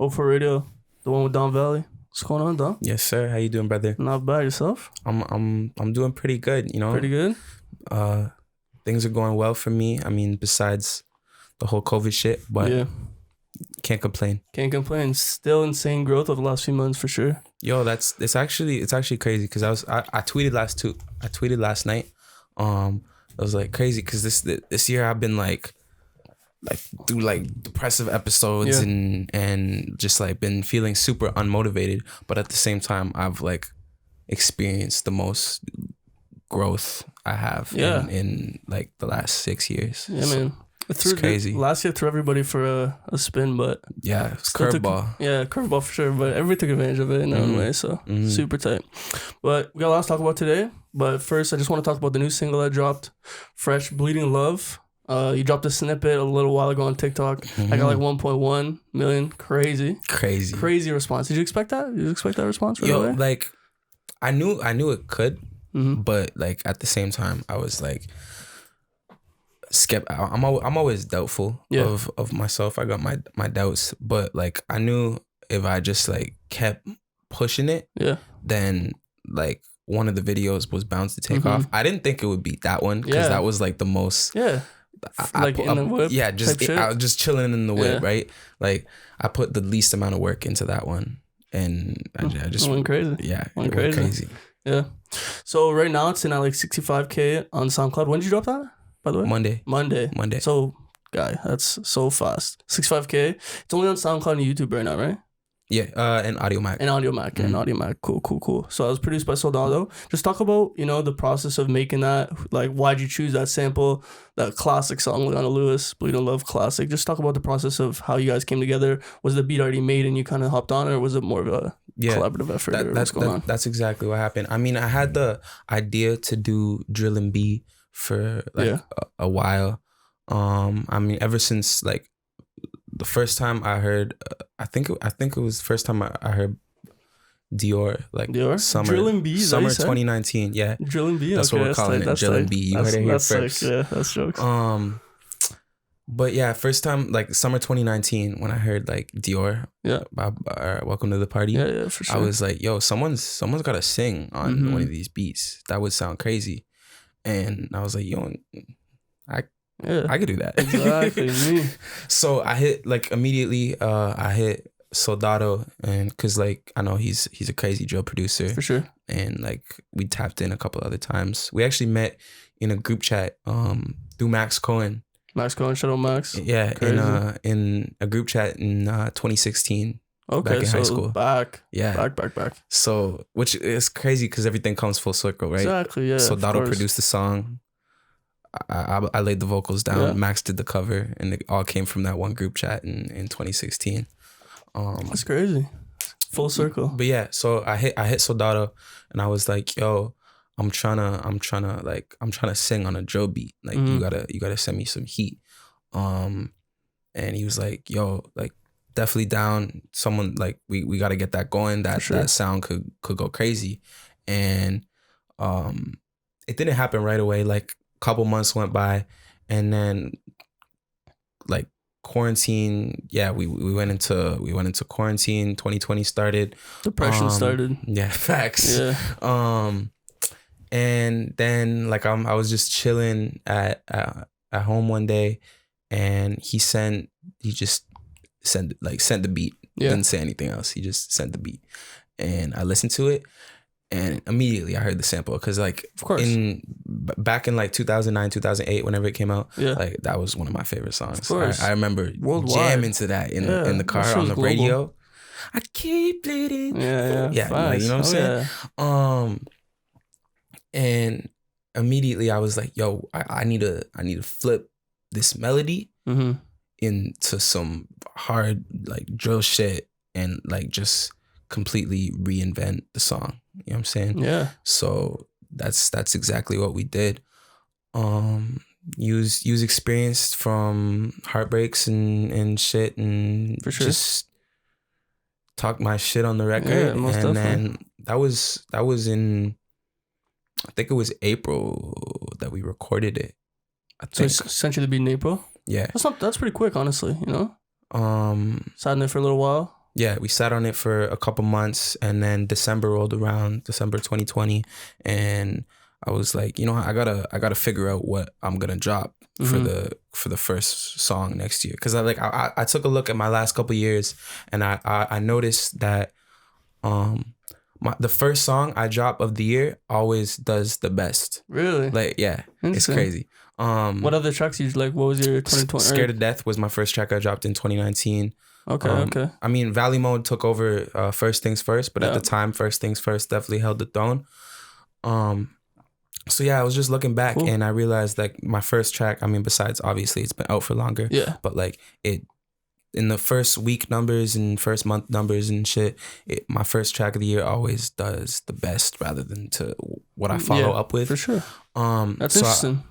04RADIO, the one with Don Vallie. What's going on, Don? Yes, sir. How you doing, brother? Not bad. Yourself? I'm doing pretty good. You know, Pretty good. Things are going well for me. I mean, besides the whole COVID shit, but Yeah, can't complain. can't complain. Still insane growth over the last few months for sure. Yo, it's actually crazy because I tweeted last night. I was like crazy because this year I've been like through like depressive episodes and just like been feeling super unmotivated, but at the same time I've like experienced the most growth I have in like the last 6 years. Yeah, So man. it's crazy. Last year threw everybody for a spin, but Yeah, it's curveball. Curveball for sure. But everybody took advantage of it in their own way, so super tight. But we got a lot to talk about today. But first, I just want to talk about the new single that dropped, Fresh Bleeding Love. You dropped a snippet a little while ago on TikTok. I got like 1.1 million. Crazy response. Did you expect that? Did you expect that response right away? Like I knew it could, but like at the same time, I was like, I'm always doubtful of myself. I got my doubts, but like I knew if I just like kept pushing it, then like one of the videos was bound to take off. I didn't think it would be that one because that was like the most like in the whip. Yeah, I was just chilling in the whip, right? Like I put the least amount of work into that one, and I just went crazy. Yeah, went crazy. Yeah. So right now it's in at like 65K on SoundCloud. When did you drop that, by the way? Monday. So, guy, that's so fast. 65K. It's only on SoundCloud and YouTube right now, right? Yeah, and Audio Mac. And Audio Mac. Cool. So that was produced by Soldado. Just talk about, the process of making that. Like, why'd you choose that sample, that classic song, Leona Lewis, Bleeding Love classic. Just talk about the process of how you guys came together. Was the beat already made and you kind of hopped on, or was it more of a collaborative effort? What's going on? That's exactly what happened. I mean, I had the idea to do drill and B for like a while. I mean, ever since like the first time I heard, I think it was the first time I heard Dior, like summer Drill and B, summer 2019. Yeah, Drill and B. That's what we're calling it. Drill and B. You heard it here first. Yeah, that's jokes. But yeah, first time like summer 2019 when I heard like Dior, Welcome to the Party. Yeah, for sure. I was like, yo, someone's got to sing on one of these beats. That would sound crazy. And I was like, yo, I could do that. Exactly. So I hit like immediately. I hit Soldado, and cause like I know he's a crazy drill producer for sure. And like we tapped in a couple other times. We actually met in a group chat through Max Cohen. Shout out Max. Yeah, in a group chat in 2016. Okay, back in high school. Back. Yeah. Back. So which is crazy because everything comes full circle, right? Exactly. Yeah. Soldado produced the song. I laid the vocals down. Yeah. Max did the cover, and it all came from that one group chat in 2016. That's crazy. Full circle. But yeah, so I hit Soldado, and I was like, yo, I'm trying to sing on a drill beat. Like you gotta send me some heat. And he was like, yo, like definitely down. Someone like we gotta get that going. That sound could go crazy, and it didn't happen right away. Like couple months went by, and then like quarantine. Yeah, we went into quarantine. 2020 started. Depression started. Yeah, facts. Yeah. And then like I was just chilling at home one day, and he just sent the beat. Yeah. Didn't say anything else. He just sent the beat, and I listened to it. And immediately I heard the sample because like of course back in like 2009, 2008, whenever it came out, like that was one of my favorite songs. Of course. I remember worldwide jamming to that in the car on the radio. I keep bleeding. Yeah. Like, you know what I'm saying? And immediately I was like, yo, I need to flip this melody into some hard like drill shit and like just completely reinvent the song. You know what I'm saying? Yeah. So that's exactly what we did. Use experience from heartbreaks and shit, and for sure just talk my shit on the record. Yeah, most and definitely. Then that was in, I think it was April that we recorded it. So it's sent you the beat in April? Yeah. That's pretty quick, honestly, you know? Sat in there for a little while. Yeah, we sat on it for a couple months, and then December rolled around, December 2020, and I was like, you know, I gotta figure out what I'm gonna drop for the first song next year, because I took a look at my last couple years, and I noticed that the first song I drop of the year always does the best. Really? Like, yeah, it's crazy. What other tracks you like? What was your 2020? Scared to Death was my first track I dropped in 2019. Okay. I mean, Vallie Mode took over First Things First, but at the time, First Things First definitely held the throne. So yeah, I was just looking back and I realized like my first track, I mean, besides obviously it's been out for longer, but like it, in the first week numbers and first month numbers and shit, my first track of the year always does the best rather than to what I follow up with. For sure. That's interesting.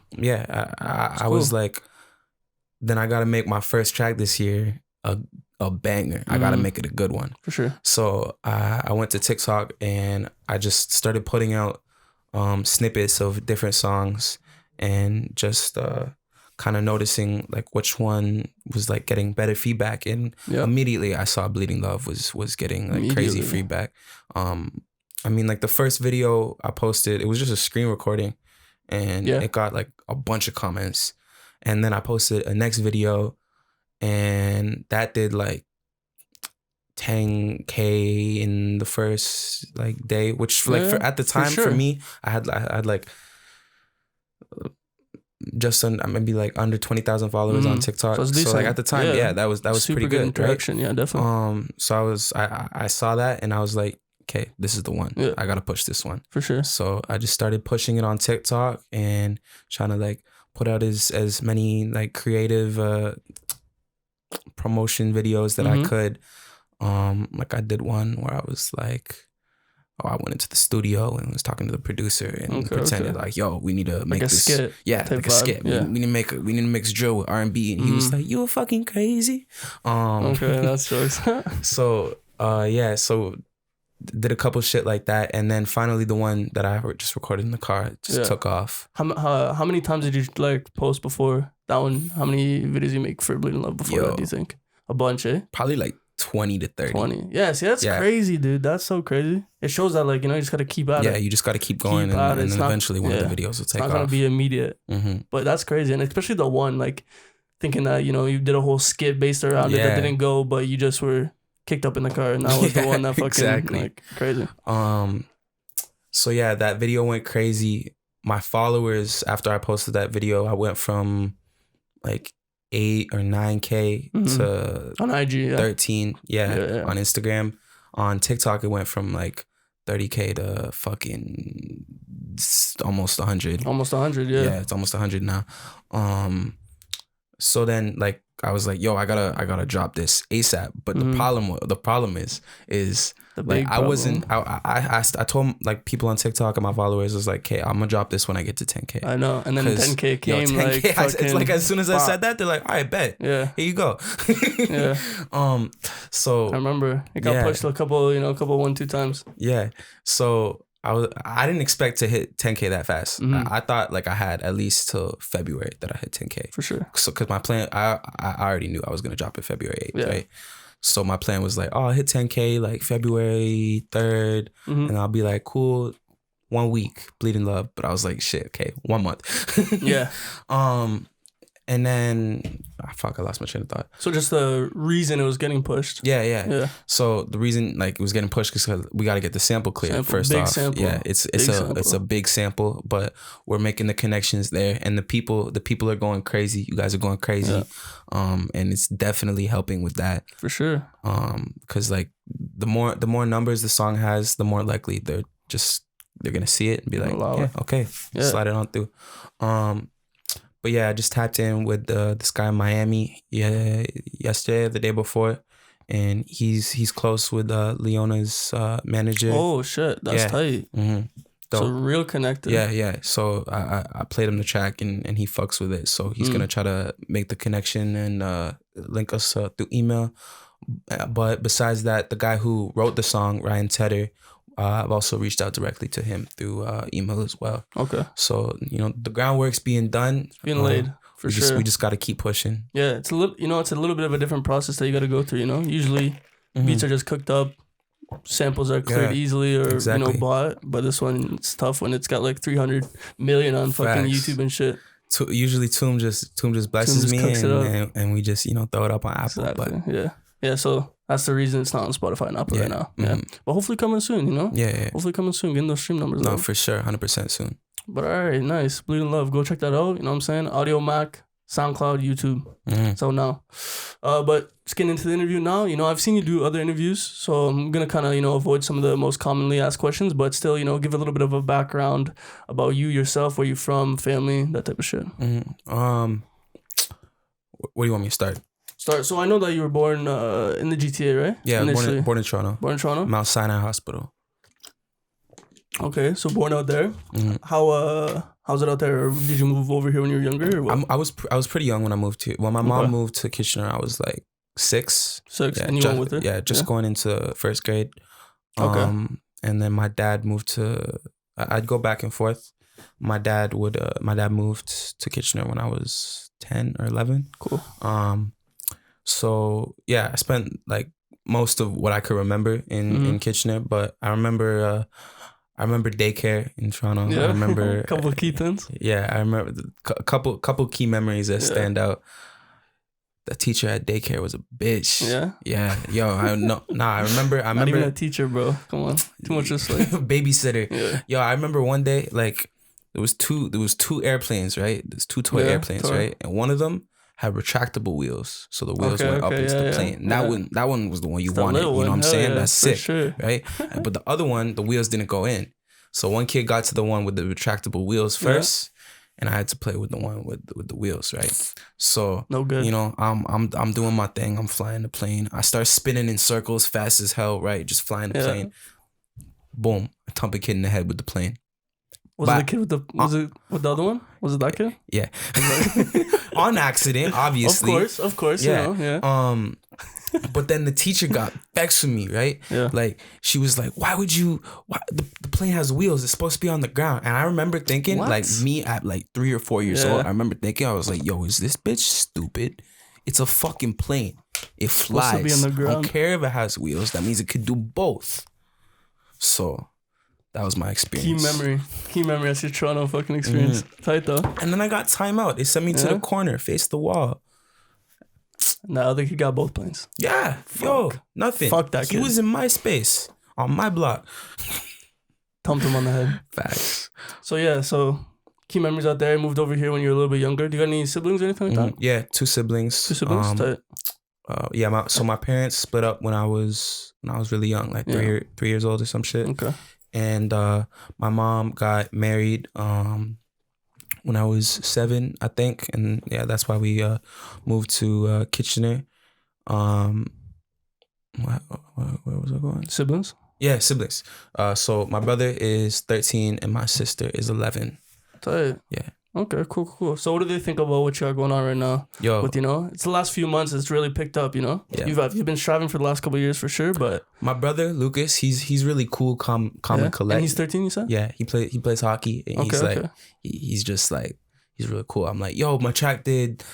I was like, then I got to make my first track this year a banger. I got to make it a good one. For sure. So I went to TikTok and I just started putting out snippets of different songs and just kind of noticing like which one was like getting better feedback, and immediately I saw Bleeding Love was getting like crazy feedback. I mean, like the first video I posted, it was just a screen recording and it got like a bunch of comments, and then I posted a next video and that did like 10K in the first like day, which like for at the time for me, I had like just maybe like under 20,000 followers on TikTok. So like at the time, that was super pretty good interaction, right? Yeah, definitely. So I saw that and I was like, okay, this is the one. I gotta push this one for sure. So I just started pushing it on TikTok and trying to like put out as many like creative promotion videos that I could. Like I did one where I was like, I went into the studio and was talking to the producer and pretended like, yo, we need to make like this skit, like a skit. We need to mix drill with R&B, and he was like, you fucking crazy. That's jokes. So so did a couple shit like that, and then finally the one that I just recorded in the car just took off. How many times did you like post before that one? How many videos you make for Bleeding Love before that, do you think? A bunch, eh? Probably like 20 to 30. 20. Yeah, see, that's crazy, dude. That's so crazy. It shows that, like, you know, you just got to keep at it. Yeah, you just got to keep going, and then eventually one of the videos will take off. It's not going to be immediate. But that's crazy. And especially the one, like, thinking that, you know, you did a whole skit based around it that didn't go, but you just were kicked up in the car, and that was the one that fucking, like, crazy. So, yeah, that video went crazy. My followers, after I posted that video, I went from, like, 8 or 9K to on IG, 13, on Instagram. On TikTok, it went from like 30K to fucking almost 100. Almost 100, yeah, it's almost 100 now. So then like I was like, yo, I gotta drop this ASAP. But the problem is like I wasn't. I told like people on TikTok and my followers was like, okay, I'm gonna drop this when I get to 10K. I know, and then 10K came. 10K, it's like as soon as I said that, they're like, all right, bet. Yeah, here you go. So I remember it got pushed a couple 1-2 times. Yeah. So I didn't expect to hit 10K that fast. I thought like I had at least till February that I hit 10K for sure. So because my plan, I already knew I was gonna drop it February 8th, right? So my plan was like, I'll hit 10K like February 3rd, and I'll be like, cool, 1 week, Bleeding Love. But I was like, shit, okay, 1 month. Yeah. And then, I lost my train of thought. So just the reason it was getting pushed. Yeah. So the reason like it was getting pushed is because we got to get the sample clear first off. Sample. Yeah, it's a big sample, but we're making the connections there, and the people are going crazy. You guys are going crazy, and it's definitely helping with that for sure. Because like the more numbers the song has, the more likely they're gonna see it and be like, slide it on through. But yeah, I just tapped in with this guy in Miami yesterday, the day before, and he's close with Leona's manager. Oh shit, that's tight. So real connected. Yeah. So I played him the track and he fucks with it. So he's gonna try to make the connection and link us through email. But besides that, the guy who wrote the song, Ryan Tedder, I've also reached out directly to him through email as well. Okay. So, you know, the groundwork's being done. Being laid, for sure. We just got to keep pushing. Yeah, it's a little bit of a different process that you got to go through, you know? Usually beats are just cooked up, samples are cleared easily or bought. But this one, it's tough when it's got like 300 million on fucking YouTube and shit. Usually Toom just blesses me and we just throw it up on Apple. Exactly. Yeah. So that's the reason it's not on Spotify and Apple right now. Yeah, but hopefully coming soon. Yeah. Hopefully coming soon. Getting those stream numbers. No, for sure, 100% soon. But all right, nice. Bleeding Love. Go check that out. You know what I'm saying? Audio Mac, SoundCloud, YouTube. So now, but just getting into the interview now. I've seen you do other interviews, so I'm gonna kind of avoid some of the most commonly asked questions, but still give a little bit of a background about you yourself, where you from, family, that type of shit. Where do you want me to start? So I know that you were born in the GTA, right? Yeah, born in Toronto. Born in Toronto. Mount Sinai Hospital. Okay, so born out there. How's it out there? Or did you move over here when you were younger? Or what? I was pretty young when I moved here. When my mom moved to Kitchener, I was like 6. Yeah, and you went with her? Yeah, just going into first grade. And then my dad moved to. I'd go back and forth. My dad moved to Kitchener when I was 10 or 11. Cool. So yeah, I spent like most of what I could remember in Kitchener, but I remember daycare in Toronto. Yeah. I remember a couple of key things. Yeah, I remember a couple key memories that stand out. The teacher at daycare was a bitch. Yeah. Yeah. Yo, I remember. Not even a teacher, bro. Come on, too much respect. Babysitter. Yeah. Yo, I remember one day like there was two airplanes, right? There's 2 toy airplanes, right? And one of them had retractable wheels, so the wheels went up into the plane. And that one was the one you wanted. You know what I'm saying? That's sick, right? But the other one, the wheels didn't go in. So one kid got to the one with the retractable wheels first, and I had to play with the one with the wheels, right? So no good. I'm doing my thing. I'm flying the plane. I start spinning in circles fast as hell, right? Just flying the plane. Boom! I thump a kid in the head with the plane. Was it the kid with the? Was it with the other one? Was it that kid? Yeah. On accident, obviously. Of course. Yeah. But then the teacher got vexed with me, right? Yeah. Like she was like, "Why the plane has wheels? It's supposed to be on the ground." And I remember thinking, like me at like 3 or 4 years old, I remember thinking, I was like, "Yo, is this bitch stupid? It's a fucking plane. It flies. To be on the ground. I don't care if it has wheels. That means it could do both." So that was my experience. Key memory. That's your Toronto fucking experience. Tight though. And then I got timeout. They sent me to the corner, face the wall. No, I think he got both planes. Yeah. Yo, nothing. Fuck that kid. He was in my space, on my block. Thumped him on the head. Facts. So key memories out there. Moved over here when you were a little bit younger. Do you got any siblings or anything like that? Yeah, 2 siblings. 2 siblings? Tight. My parents split up when I was really young, like 3 years old or some shit. Okay. And my mom got married when I was 7, I think, and yeah, that's why we moved to Kitchener. Where was I going? Siblings? Yeah, siblings. So my brother is 13 and my sister is 11. Tight. Yeah. Okay, cool. So what do they think about what you got going on right now? Yo. With, it's the last few months it's really picked up, Yeah. You've been striving for the last couple of years for sure, but... My brother, Lucas, he's really cool, calm and collect. And he's 13, you said? Yeah, he plays hockey. And he's just like, he's really cool. I'm like, yo, my track did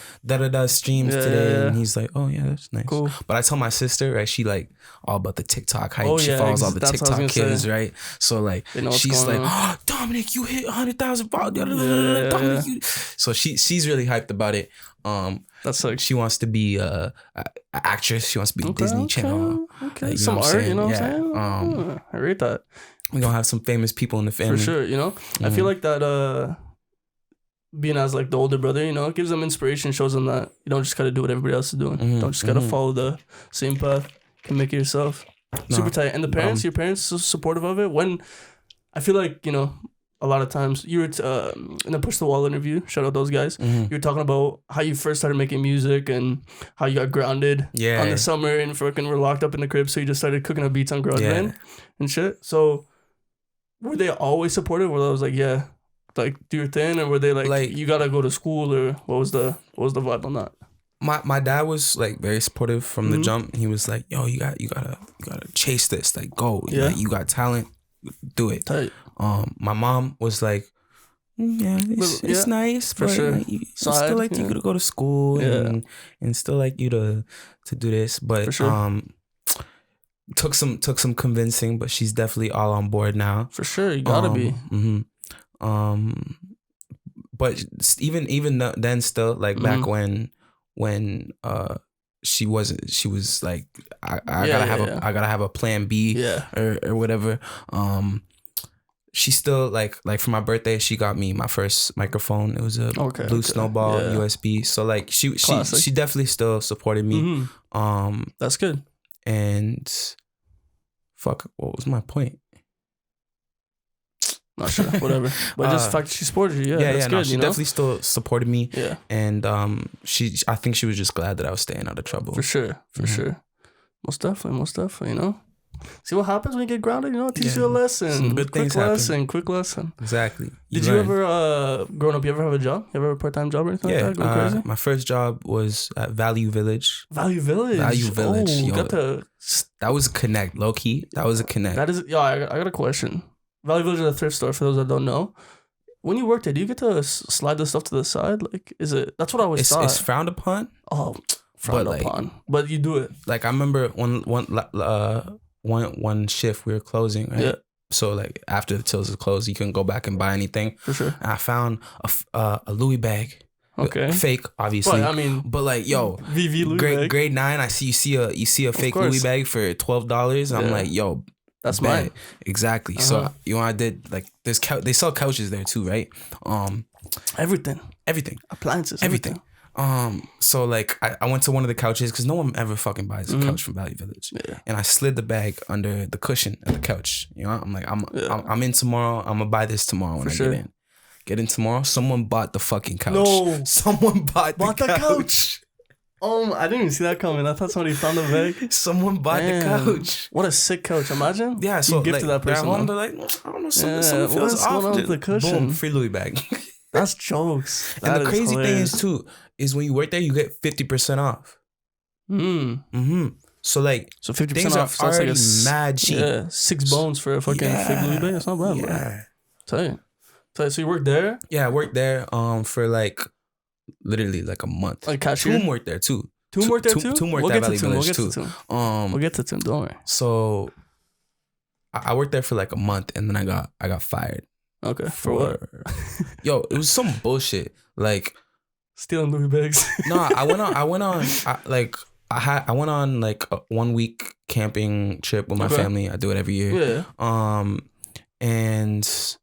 streams today. And he's like, oh yeah, that's nice. Cool. But I tell my sister, right, she like all about the TikTok hype. She follows all the TikTok kids, right? So like, she's like, oh, Dominic, you hit 100,000 followers. Dominic, you... So she's really hyped about it. That's like, she wants to be a actress. She wants to be Disney Channel. Okay, like, some art, you know what I'm saying? I rate that. We're gonna have some famous people in the family. For sure, I feel like that being as like the older brother, it gives them inspiration, shows them that you don't just gotta do what everybody else is doing. Don't just gotta follow the same path. You can make it yourself. Super tight. And the parents, your parents so supportive of it? When I feel like, a lot of times you were in the Push the Wall interview, shout out those guys. You were talking about how you first started making music and how you got grounded on the summer and fucking were locked up in the crib, so you just started cooking up beats on GarageBand and shit. So were they always supportive? Or I was like, yeah, like do your thing, or were they like you gotta go to school, or what was the vibe on that? My dad was like very supportive from the jump. He was like, yo, you gotta chase this, like go. Like, you got talent, do it. Tight. My mom was like, it's nice, for but sure. Like, still like you could go to school and still like you to do this. But for sure. took some convincing, but she's definitely all on board now. For sure, you gotta be. But even then, still like back when she was like I gotta have a plan B or whatever. She still like for my birthday, she got me my first microphone. It was a blue Snowball USB. So like she definitely still supported me. That's good. And fuck, what was my point? Not sure, whatever. But just the fact that she supported you, that's good. No, she definitely still supported me. Yeah. And I think she was just glad that I was staying out of trouble. For sure. Most definitely, you know. See what happens when you get grounded, you know, it teaches you a lesson. Some good things happen. Quick lesson. Exactly. Did you ever, growing up, you ever have a job? You ever have a part-time job or anything like that? Going crazy? My first job was at Value Village. Value Village? That was a connect, low-key. That was a connect. That is, I got a question. Value Village is a thrift store, for those that don't know. When you work there, do you get to slide the stuff to the side? Like, that's what I always thought. It's frowned upon. Oh, frowned upon. But you do it. Like, I remember one shift we were closing, right? Yeah. So like after the tills is closed, you couldn't go back and buy anything. For sure. And I found a Louis bag. Okay. Fake, obviously. But like, yo, VV Louis bag. Grade 9, I see you see a fake Louis bag for $12. And I'm like, yo, that's mine. Exactly. So you know what I did? Like they sell couches there too, right? Everything. Appliances. Everything. So like I went to one of the couches because no one ever fucking buys a couch from Value Village. Yeah. And I slid the bag under the cushion of the couch. You know, I'm like, I'm in tomorrow. I'm gonna buy this tomorrow when I get in. Get in tomorrow. Someone bought the fucking couch. No. Someone bought the couch. I didn't even see that coming. I thought somebody found the bag. Someone bought the couch. What a sick couch. Imagine. Yeah. So you gifted that person. Home, they're like, I don't know. Something feels off with the cushion. Boom, free Louis bag. That's jokes. And the crazy thing is too, is when you work there, you get 50% off. So like, 50% things off. Are already like mad cheap. Yeah, 6 bones for a fucking fake Louis bag. That's not bad, bro. Tell you. So you worked there? Yeah, I worked there for like literally like a month. Like cashier? Two worked there too. Two worked there too? Two worked at Valley Village too. We'll get to Tim. Don't worry. So I worked there for like a month and then I got fired. Okay. For what? Yo, it was some bullshit. Like stealing Louis bags. No, I went on like a 1 week camping trip with my family. I do it every year. Yeah. And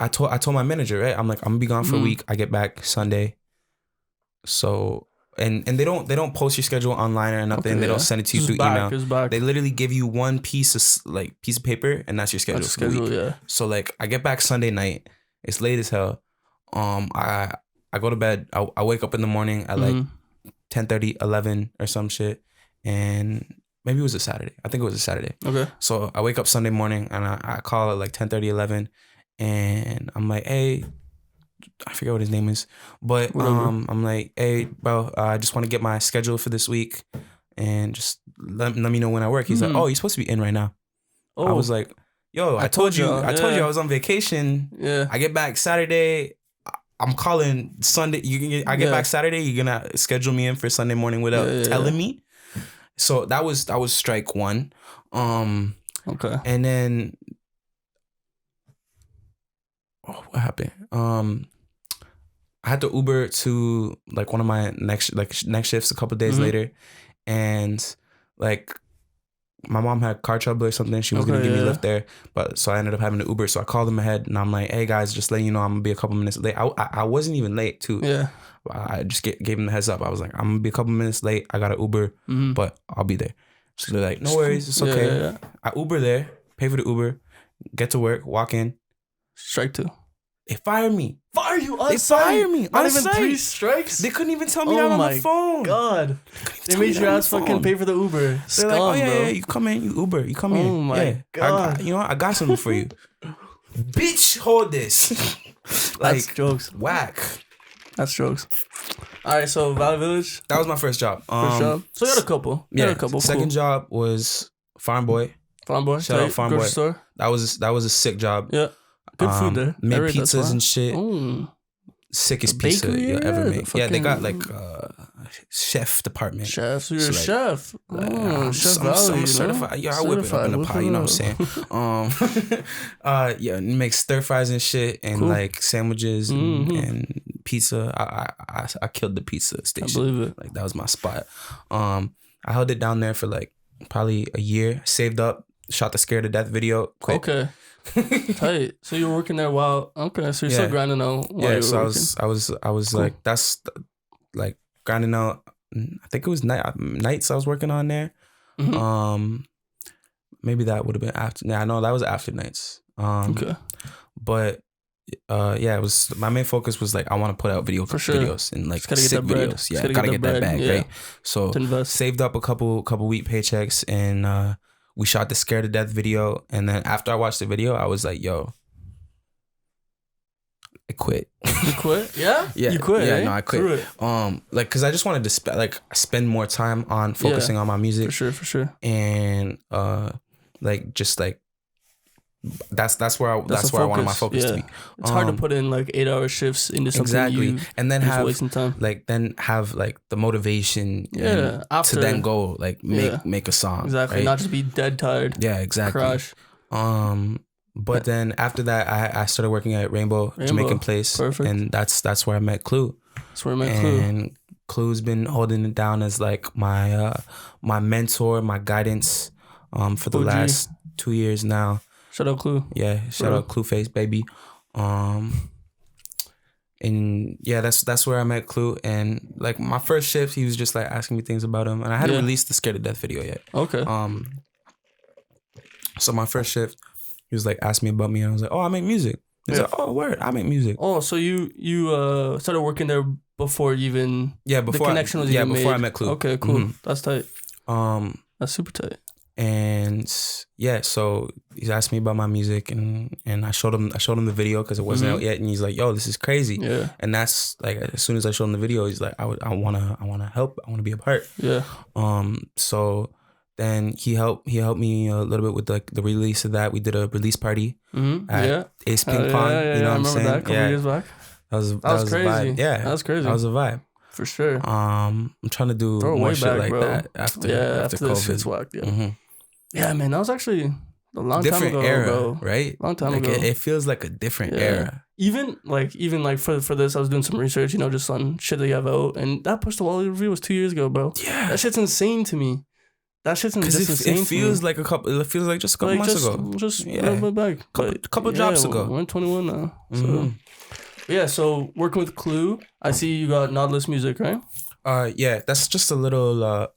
I told my manager, right? I'm like, I'm gonna be gone for a week. I get back Sunday. So and they don't post your schedule online or nothing. Okay, they don't send it to you through email. They literally give you one piece of paper and that's your schedule. That's for the week. Yeah. So like I get back Sunday night. It's late as hell. I go to bed. I wake up in the morning at like 10:30, 11 or some shit. And maybe it was a Saturday. I think it was a Saturday. Okay. So I wake up Sunday morning and I call at like 10:30, 11. And I'm like, hey, I forget what his name is. But I'm like, hey, bro, I just want to get my schedule for this week. And just let me know when I work. He's like, oh, you're supposed to be in right now. Oh. I was like, yo, I told you I was on vacation. Yeah. I get back Saturday. I'm calling Sunday. I get back Saturday. You're gonna schedule me in for Sunday morning without telling me. So that was strike one. Okay. And then what happened? I had to Uber to like one of my next shifts a couple of days later, and like my mom had car trouble or something. She was gonna give me a lift there, but so I ended up having to Uber. So I called them ahead, and I'm like, "Hey guys, just letting you know, I'm gonna be a couple minutes late." I wasn't even late too. Yeah, I just gave them the heads up. I was like, "I'm gonna be a couple minutes late. I got an Uber, but I'll be there." So they're like, "No worries, it's okay." Yeah. I Uber there, pay for the Uber, get to work, walk in, strike two. They fired me. Fire you on They fired me. Not even 3 strikes? They couldn't even tell me that on the phone. Oh my God. They made your ass fucking pay for the Uber. They're like, oh yeah, you come in, you Uber, you come in. Oh my God. I got something for you. Bitch, hold this. That's jokes. Whack. That's jokes. All right, so Valley Village. That was my first job. So you had a couple. Second job was Farm Boy. Farm Boy. Shout out Farm Boy. Store. That was a sick job. Yeah. Good food there. Made pizzas and shit. Sickest pizza you'll ever make. Yeah, they got like chef department. Chef, so you're a chef. Chef I'm Vallie, certified. Yeah, I whip it up in the pot. You know what I'm saying? Yeah, make stir fries and shit, and like sandwiches and pizza. I killed the pizza station. I believe it. Like that was my spot. I held it down there for like probably a year. Saved up. Shot the Scared to Death video. Quit. Okay. Tight. So you're working there while so you're still grinding out while you were working. I was like like grinding out. I think it was nights I was working on there. Maybe that would have been after. Yeah, no, that was after nights. But it was my main focus was like I want to put out videos and like sick videos. Yeah, gotta get that bag, right? So saved up a couple week paychecks and we shot the Scared to Death video, and then after I watched the video, I was like, yo, I quit. You quit? Yeah? Yeah. You quit? Yeah, no, I quit. Like, cause I just wanted to spend more time on focusing on my music. For sure. And that's where I wanted my focus to be. It's hard to put in like 8-hour shifts into something and then have wasting time. Have the motivation to then go like make a song. Exactly. Right? Not just be dead tired. Yeah, exactly. Crash. But then after that I started working at Rainbow Jamaican Place. Perfect. And that's where I met Clue. That's where I met Clue. And Clue's been holding it down as like my mentor, my guidance for the last 2 years now. Shout out Clue. Yeah, shout out Clue Face, baby. And yeah, that's where I met Clue. And like my first shift, he was just like asking me things about him, and I hadn't released the Scared to Death video yet. Okay. So my first shift, he was like asking me about me, and I was like, oh, I make music. He's like, oh, word, I make music. Oh, so you started working there before you even the connection was even made. Before I met Clue. Okay, cool. That's tight. That's super tight. And yeah, so he's asked me about my music, and I showed him the video because it wasn't out yet, and he's like, "Yo, this is crazy." Yeah. And that's like as soon as I showed him the video, he's like, "I wanna help. I wanna be a part." Yeah. So then he helped me a little bit with like the release of that. We did a release party at Ace Ping Pong. You know what I'm saying? That a couple years back. That was crazy. A vibe. Yeah, that was crazy. That was a vibe. For sure. I'm trying to do more shit like that after COVID. This shit's whacked. Yeah. Yeah, man, that was actually a long time ago, era, bro. Right? Long time like ago. It feels like a different era. Even for this, I was doing some research, just on shit that you have out, and that Push the Vallie review was 2 years ago, bro. Yeah, that shit's insane to me. That shit's insane. It feels like it feels like just a couple months ago. Just a little bit back. Couple drops ago. We're in 21 now. So so working with Clue, I see you got Natalus music, right? Yeah, that's just a little.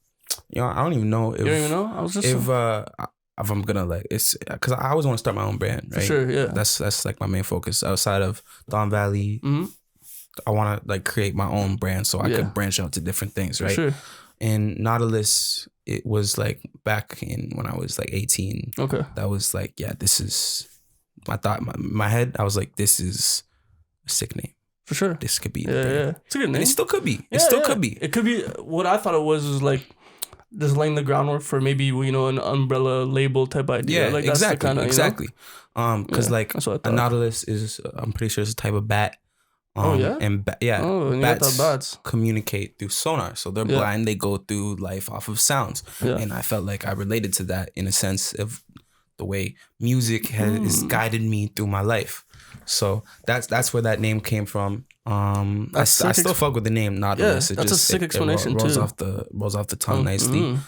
I don't even know if you don't even know. I was just if I'm gonna like it's because I always want to start my own brand, right? For sure, yeah. That's like my main focus outside of Don Vallie. I want to like create my own brand so I could branch out to different things, right? For sure. And Natalus, it was like back in when I was like 18. Okay. That was like, this is. I thought my head. I was like, this is a sick name. For sure. This could be. Yeah. It's a good name. And it still could be. It still could be. It could be. What I thought it was like just laying the groundwork for maybe an umbrella label type idea. Yeah, like that's exactly. Because like a Natalus is, I'm pretty sure it's a type of bat. And bats communicate through sonar, so they're blind. They go through life off of sounds, and I felt like I related to that in a sense of the way music has guided me through my life. So that's where that name came from. I still fuck with the name Natalus. That's a sick explanation rolls too. Rolls off the tongue nicely.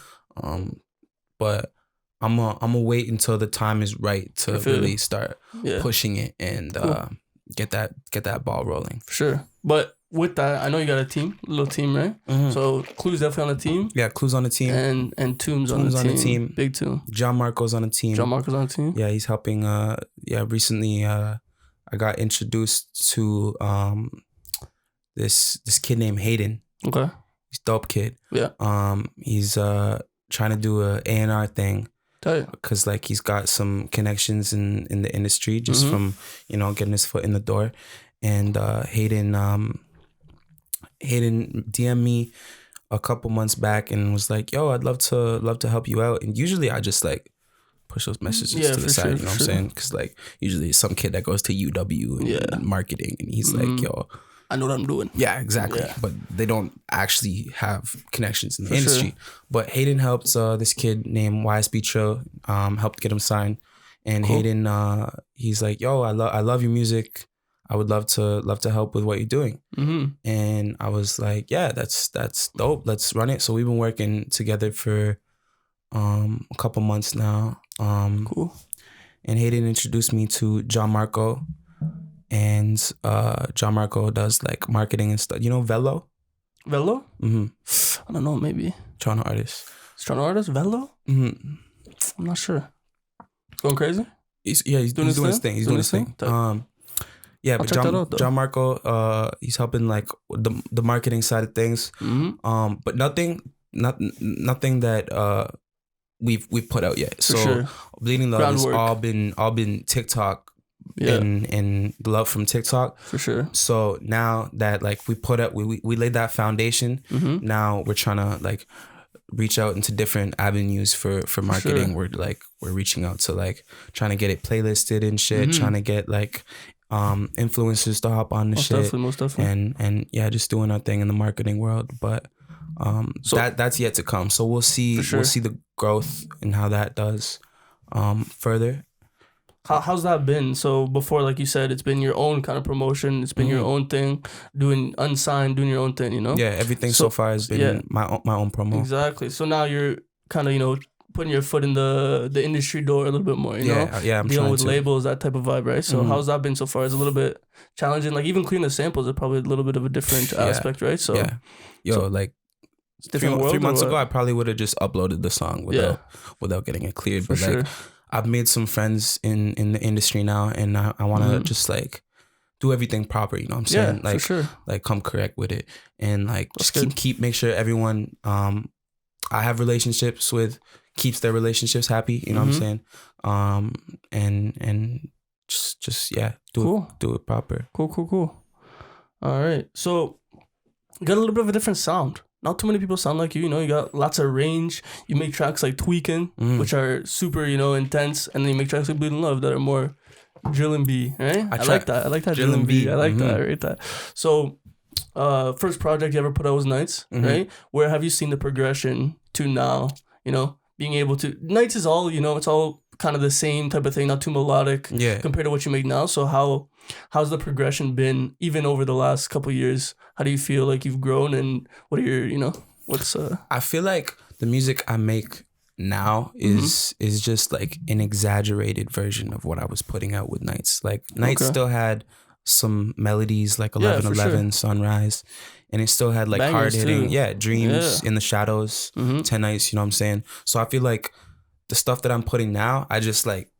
But I'm gonna wait until the time is right to really start pushing it and get that ball rolling. For sure. But with that, I know you got a little team, right? So Clue's definitely on the team. Yeah, Clue's on the team. And Toom's on the team. Big Toom. John Marco's on the team. Yeah, he's helping. Recently I got introduced to this kid named Hayden. Okay. He's a dope kid. Yeah. He's trying to do a A&R thing. Because like he's got some connections in the industry just from getting his foot in the door. And Hayden DM'd me a couple months back and was like, yo, I'd love to help you out. And usually I just like push those messages to the side, you know what I'm saying? Because like usually it's some kid that goes to UW and marketing, and he's like, yo, I know what I'm doing. Yeah, exactly. Yeah. But they don't actually have connections in the For industry. sure. But Hayden helped this kid named YSB Trill, helped get him signed. And Cool. Hayden, he's like, yo, I love your music. I would love to help with what you're doing. Mm-hmm. And I was like, yeah, that's dope. Let's run it. So we've been working together for a couple months now. Cool. And Hayden introduced me to John Marco. And John Marco does like marketing and stuff. You know Velo? Velo? Mm-hmm. I don't know, maybe. Toronto artist. Toronto artist? Velo? Mm-hmm. I'm not sure. Going crazy? He's doing his thing. He's doing his thing. Yeah, but John Marco, he's helping like the marketing side of things. Mm-hmm. But nothing that we've put out yet. So sure. Bleeding Love has all been TikTok. Yeah. And love from TikTok. For sure. So now that like we put up, we laid that foundation. Mm-hmm. Now we're trying to like reach out into different avenues for marketing. Sure. We're reaching out to like trying to get it playlisted and shit. Mm-hmm. Trying to get like influencers to hop on the shit. Most definitely. And yeah, just doing our thing in the marketing world. But that's yet to come. So we'll see. Sure. We'll see the growth and how that does further. How's that been? So before, like you said, it's been your own kind of promotion. It's been your own thing, doing unsigned, doing your own thing, you know? Yeah, everything so far has been my own promo. Exactly. So now you're kind of, you know, putting your foot in the industry door a little bit more, you know? Yeah, I'm dealing with to. labels, that type of vibe, right? So how's that been so far? It's a little bit challenging. Like even cleaning the samples is probably a little bit of a different aspect, right? So like it's different 3 months ago, I probably would have just uploaded the song without getting it cleared. But like I've made some friends in the industry now, and I want to just like do everything proper. You know what I'm saying? Yeah, like, for sure. Like come correct with it, and like just keep make sure everyone I have relationships with keeps their relationships happy. You know what I'm saying? And just do it proper. Cool. All right, so you got a little bit of a different sound. Not too many people sound like you, you know, you got lots of range. You make tracks like Tweaking, which are super, you know, intense. And then you make tracks like Bleeding Love that are more drill and B, right? I like that. I like that drill and B. I like that. I rate that. So, first project you ever put out was Nights, right? Where have you seen the progression to now, you know, being able to... Nights is all, you know, it's all kind of the same type of thing, not too melodic compared to what you make now. So how's the progression been even over the last couple of years? How do you feel like you've grown, and what are your, you know, what's I feel like the music I make now is just like an exaggerated version of what I was putting out with Nights. Like Nights still had some melodies like 11:11, Sunrise, and it still had like hard hitting Dreams in the Shadows, 10 Nights, you know what I'm saying? So I feel like the stuff that I'm putting now, I just like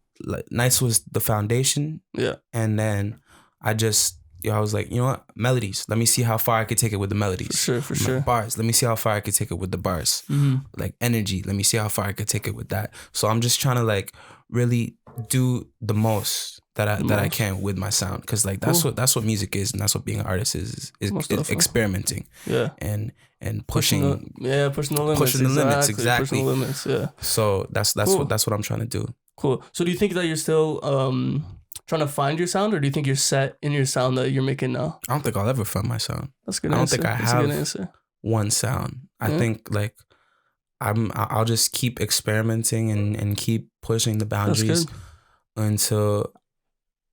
Nights was the foundation. Yeah. And then I was like, you know what? Melodies. Let me see how far I could take it with the melodies. For sure. Bars. Let me see how far I could take it with the bars. Like energy. Let me see how far I could take it with that. So I'm just trying to like really do the most that I can with my sound, because like that's what music is, and that's what being an artist is experimenting. Yeah. And pushing the limits. Pushing the limits. Exactly. Pushing the limits. Yeah. So that's what I'm trying to do. Cool. So do you think that you're still trying to find your sound, or do you think you're set in your sound that you're making now? I don't think I'll ever find my sound. That's a good answer. I don't think I have one sound. I think like I'll just keep experimenting and keep pushing the boundaries until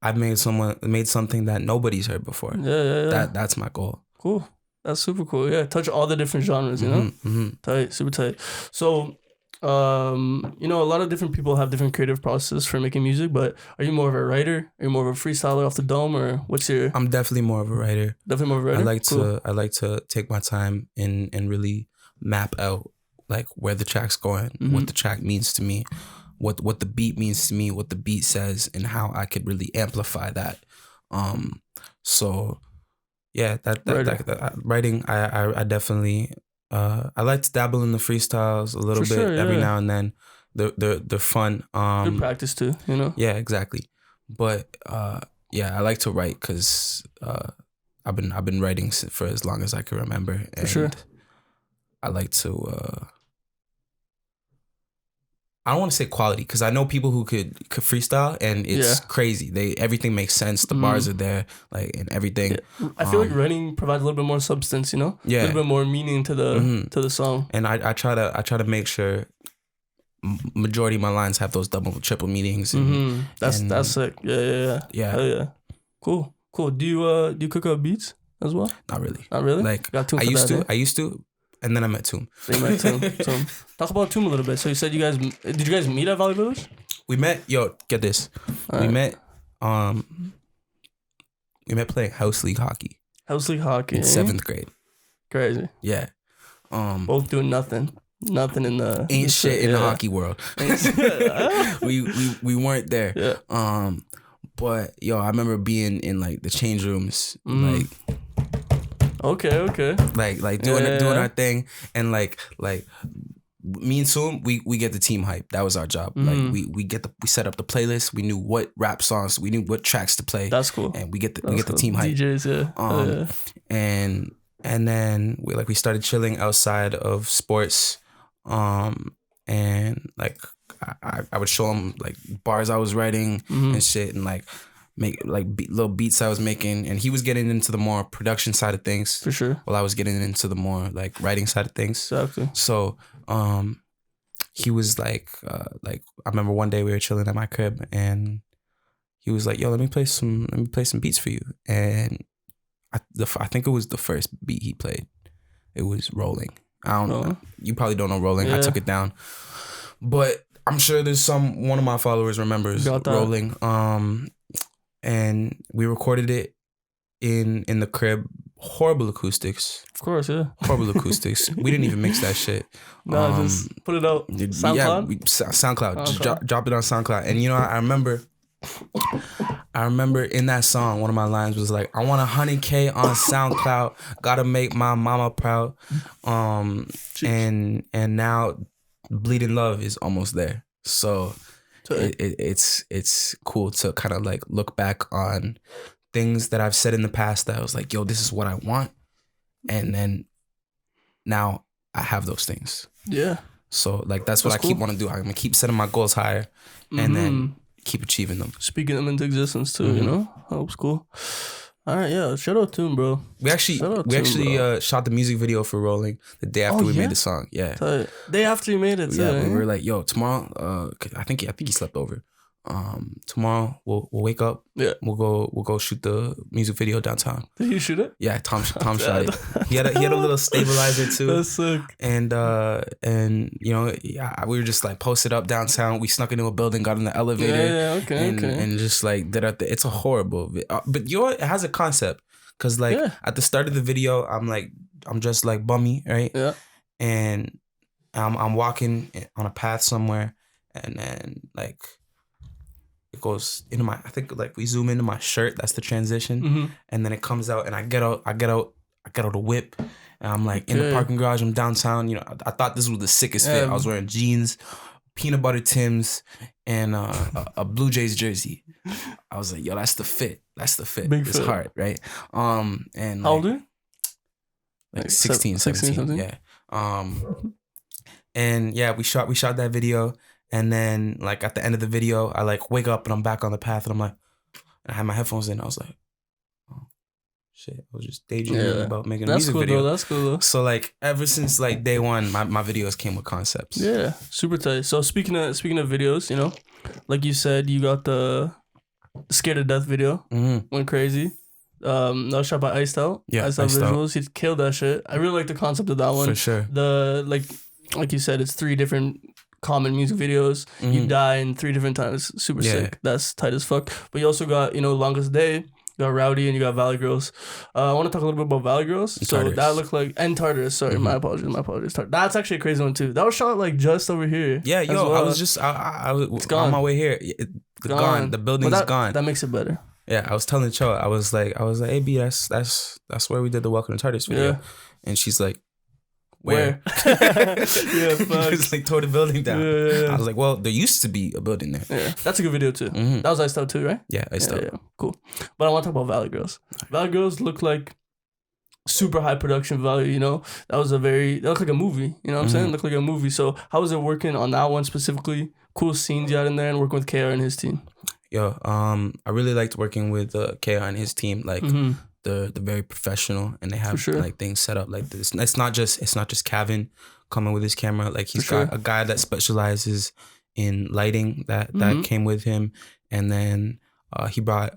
I've made something that nobody's heard before. Yeah. That's my goal. Cool. That's super cool. Yeah. Touch all the different genres, you know? Tight, super tight. So, you know, a lot of different people have different creative process for making music, but are you more of a writer? Are you more of a freestyler off the dome, or what's your... I'm definitely more of a writer. I like to take my time and really map out like where the track's going, what the track means to me, what the beat means to me, what the beat says, and how I could really amplify that. So yeah, that writing, I definitely I like to dabble in the freestyles a little bit every now and then. They're fun. Good practice too, you know. Yeah, exactly. But I like to write because I've been writing for as long as I can remember, and I like to I don't want to say quality because I know people who could freestyle and it's crazy. Everything makes sense. The bars are there, like, and everything. Yeah. I feel like writing provides a little bit more substance, you know? Yeah. A little bit more meaning to the song. And I try to make sure majority of my lines have those double, triple meanings. And, that's sick. Yeah. Hell yeah. Cool. Do you cook up beats as well? Not really. Like I used to, and then I met Toom. So you met Toom. Talk about Toom a little bit. So you said did you guys meet at Vallie Village? We met. Yo, get this. We met playing house league hockey. House league hockey in 7th grade. Crazy. Yeah. Both doing nothing. Nothing in the ain't shit in the hockey world. we weren't there. Yeah. But yo, I remember being in like the change rooms, like. Okay. Like doing our thing, and like me and Toom, we get the team hype. That was our job. Like we set up the playlist. We knew what rap songs, we knew what tracks to play. That's cool. And we get the team hype. DJs, And then we started chilling outside of sports, and like I would show him like bars I was writing and shit, and like make like little beats I was making, and he was getting into the more production side of things for sure, while I was getting into the more like writing side of things. Exactly. So he was like I remember one day we were chilling at my crib, and he was like, yo, let me play some beats for you. And I think it was the first beat he played. It was Rolling. I don't know. You probably don't know Rolling. I took it down, but I'm sure there's one of my followers remembers Rolling. And we recorded it in the crib. Horrible acoustics. Of course, yeah. Horrible acoustics. We didn't even mix that shit. No, just put it out. SoundCloud? Yeah, SoundCloud. Just drop it on SoundCloud. And you know, I remember in that song, one of my lines was like, I want 100K on SoundCloud. Gotta make my mama proud. And now Bleeding Love is almost there. So it's cool to kind of like look back on things that I've said in the past that I was like, yo, this is what I want. And then now I have those things. Yeah. So like that's what I keep wanting to do. I'm gonna keep setting my goals higher and then keep achieving them. Speaking them into existence too, you know? Hope's cool. All right, yeah. Shout out to him, bro. We actually shot the music video for Rolling the day after we made the song. Yeah. Day after you made it, too. Yeah, we were like, yo, tomorrow, I think he slept over. Tomorrow we'll wake up. Yeah. We'll go shoot the music video downtown. Did you shoot it? Yeah, Tom shot it. He had a little stabilizer too. That's sick. And you know, we were just like posted up downtown. We snuck into a building, got in the elevator. Okay. And just like did it. It's a horrible, but it has a concept. Cause like at the start of the video, I'm just like bummy, right? Yeah. And I'm walking on a path somewhere, and then like it goes into I think like we zoom into my shirt. That's the transition, and then it comes out, and I get out a whip, and I'm like in the parking garage. I'm downtown. You know, I thought this was the sickest fit. I was wearing jeans, peanut butter Timbs, and a Blue Jays jersey. I was like, yo, that's the fit. That's the fit. Big it's fit. Hard, right? And how old are you? Like 16, 17. Yeah. And yeah, we shot that video. And then like at the end of the video, I like wake up and I'm back on the path, and I'm like, I had my headphones in. I was like, oh shit, I was just daydreaming about making a music video. That's cool though. So like ever since like day one, my videos came with concepts. Yeah, super tight. So speaking of videos, you know, like you said, you got the Scared to Death video. Went crazy. That was shot by Iced Out. Yeah, Iced Out Visuals. He killed that shit. I really like the concept of that one. For sure. The like you said, it's 3 different common music videos. You die in 3 different times. Super sick. That's tight as fuck. But you also got, you know, Longest Day. You got Rowdy, and you got Vallie Girls. I want to talk a little bit about Vallie Girls. So Tartarus. that looked like, and Tartarus. Sorry, my apologies. That's actually a crazy one too. That was shot like just over here. Yeah, yo, well. I was just I was on my way here. It's gone. The building's gone. That makes it better. Yeah, I was telling Cho, I was like, hey B, that's where we did the Welcome to Tartarus video. Yeah. And she's like, where? Yeah, fuck. Just like tore the building down. Yeah. I was like, well, there used to be a building there. Yeah, that's a good video too. That was Iced Out too, right? Yeah, Iced Out. Yeah, cool. But I want to talk about Vallie Girls. Vallie Girls look like super high production value, you know? That looked like a movie, you know what I'm saying? It looked like a movie. So how was it working on that one specifically? Cool scenes you had in there and working with KR and his team. Yo, I really liked working with KR and his team. Like they're very professional and they have like things set up like this. It's not just Kevin coming with his camera. Like he's got a guy that specializes in lighting that came with him, and then he brought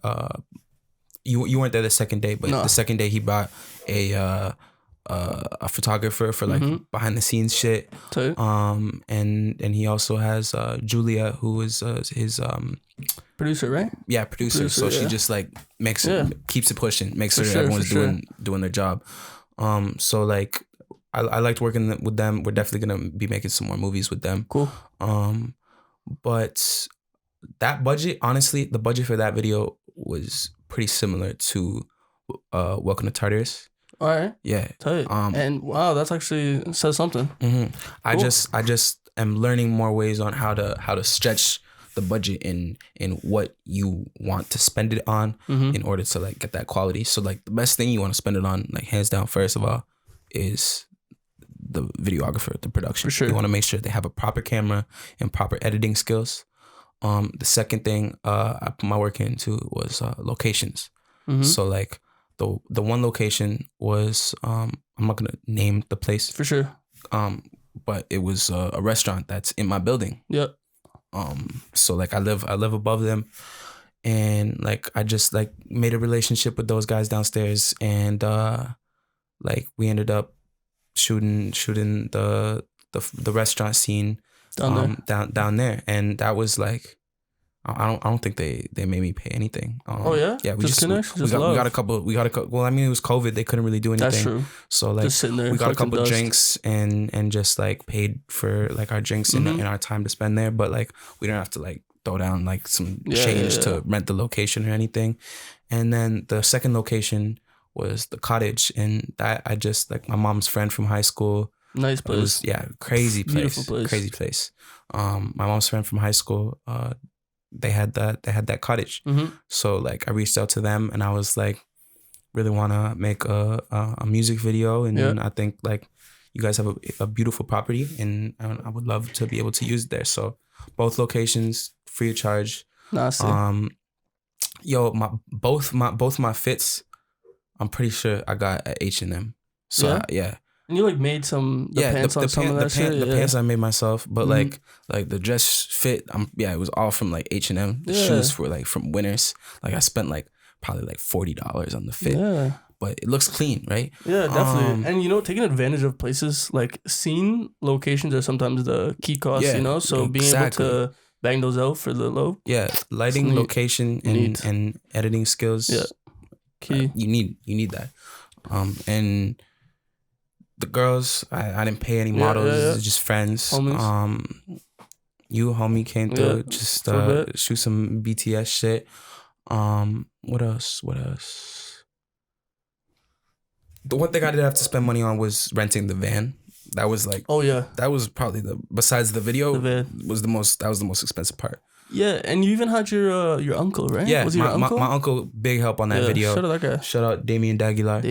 you weren't there the second day, but the second day he brought a photographer for like behind the scenes shit. And he also has Julia, who is his producer, right? Yeah, producer. So she just like keeps it pushing, makes sure everyone's doing their job. So like I liked working with them. We're definitely gonna be making some more movies with them. Cool. But that budget, honestly, the budget for that video was pretty similar to Welcome to Tartarus. All right. Yeah. Tight. And wow, that's actually says something. Cool. I just am learning more ways on how to stretch the budget in what you want to spend it on in order to like get that quality. So like the best thing you want to spend it on, like hands down, first of all, is the videographer, the production. For sure. You want to make sure they have a proper camera and proper editing skills. The second thing I put my work into was locations. So like the one location was I'm not gonna name the place for sure. But it was a restaurant that's in my building. Yep. So like I live above them, and like I just like made a relationship with those guys downstairs, and like we ended up shooting the restaurant scene down there, and that was like I don't think they made me pay anything. Yeah, we got a couple. Well, I mean, it was COVID. They couldn't really do anything. That's true. So like just sitting there we got a couple drinks and just like paid for like our drinks and our time to spend there. But like we didn't have to like throw down like some change to rent the location or anything. And then the second location was the cottage, and that I just like my mom's friend from high school. Nice place. Crazy place. Beautiful place. Crazy place. My mom's friend from high school. They had that cottage. So like I reached out to them and I was like, really want to make a music video, and I think like you guys have a beautiful property, and I would love to be able to use it there. So both locations free of charge. Nice. Both my fits, I'm pretty sure I got at H&M. So yeah. And you like made pants on some of that shit? The pants I made myself, but like the dress fit, it was all from like H&M. The shoes were like from Winners. Like I spent like probably like $40 on the fit. Yeah. But it looks clean, right? Yeah, definitely. And you know, taking advantage of places like scene locations are sometimes the key costs, you know? So being able to bang those out for the low. Yeah, lighting, location, and editing skills. Yeah. Key. You need that. And the girls, I didn't pay any models. It's just friends. Homies. You homie came through just shoot some BTS shit. What else? The one thing I did have to spend money on was renting the van. That was like that was probably besides the video, the van was the most expensive part. Yeah, and you even had your uncle, right? Yeah, was he your uncle? My uncle, big help on that video. Shout out that guy. Shout out Damien Daguilar.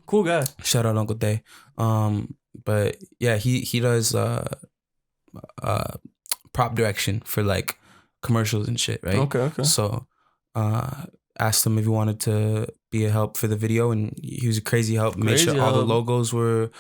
Cool guy. Shout out Uncle Day. But yeah, he does prop direction for like commercials and shit, right? Okay. So asked him if he wanted to be a help for the video, and he was a crazy help. Made sure all the logos were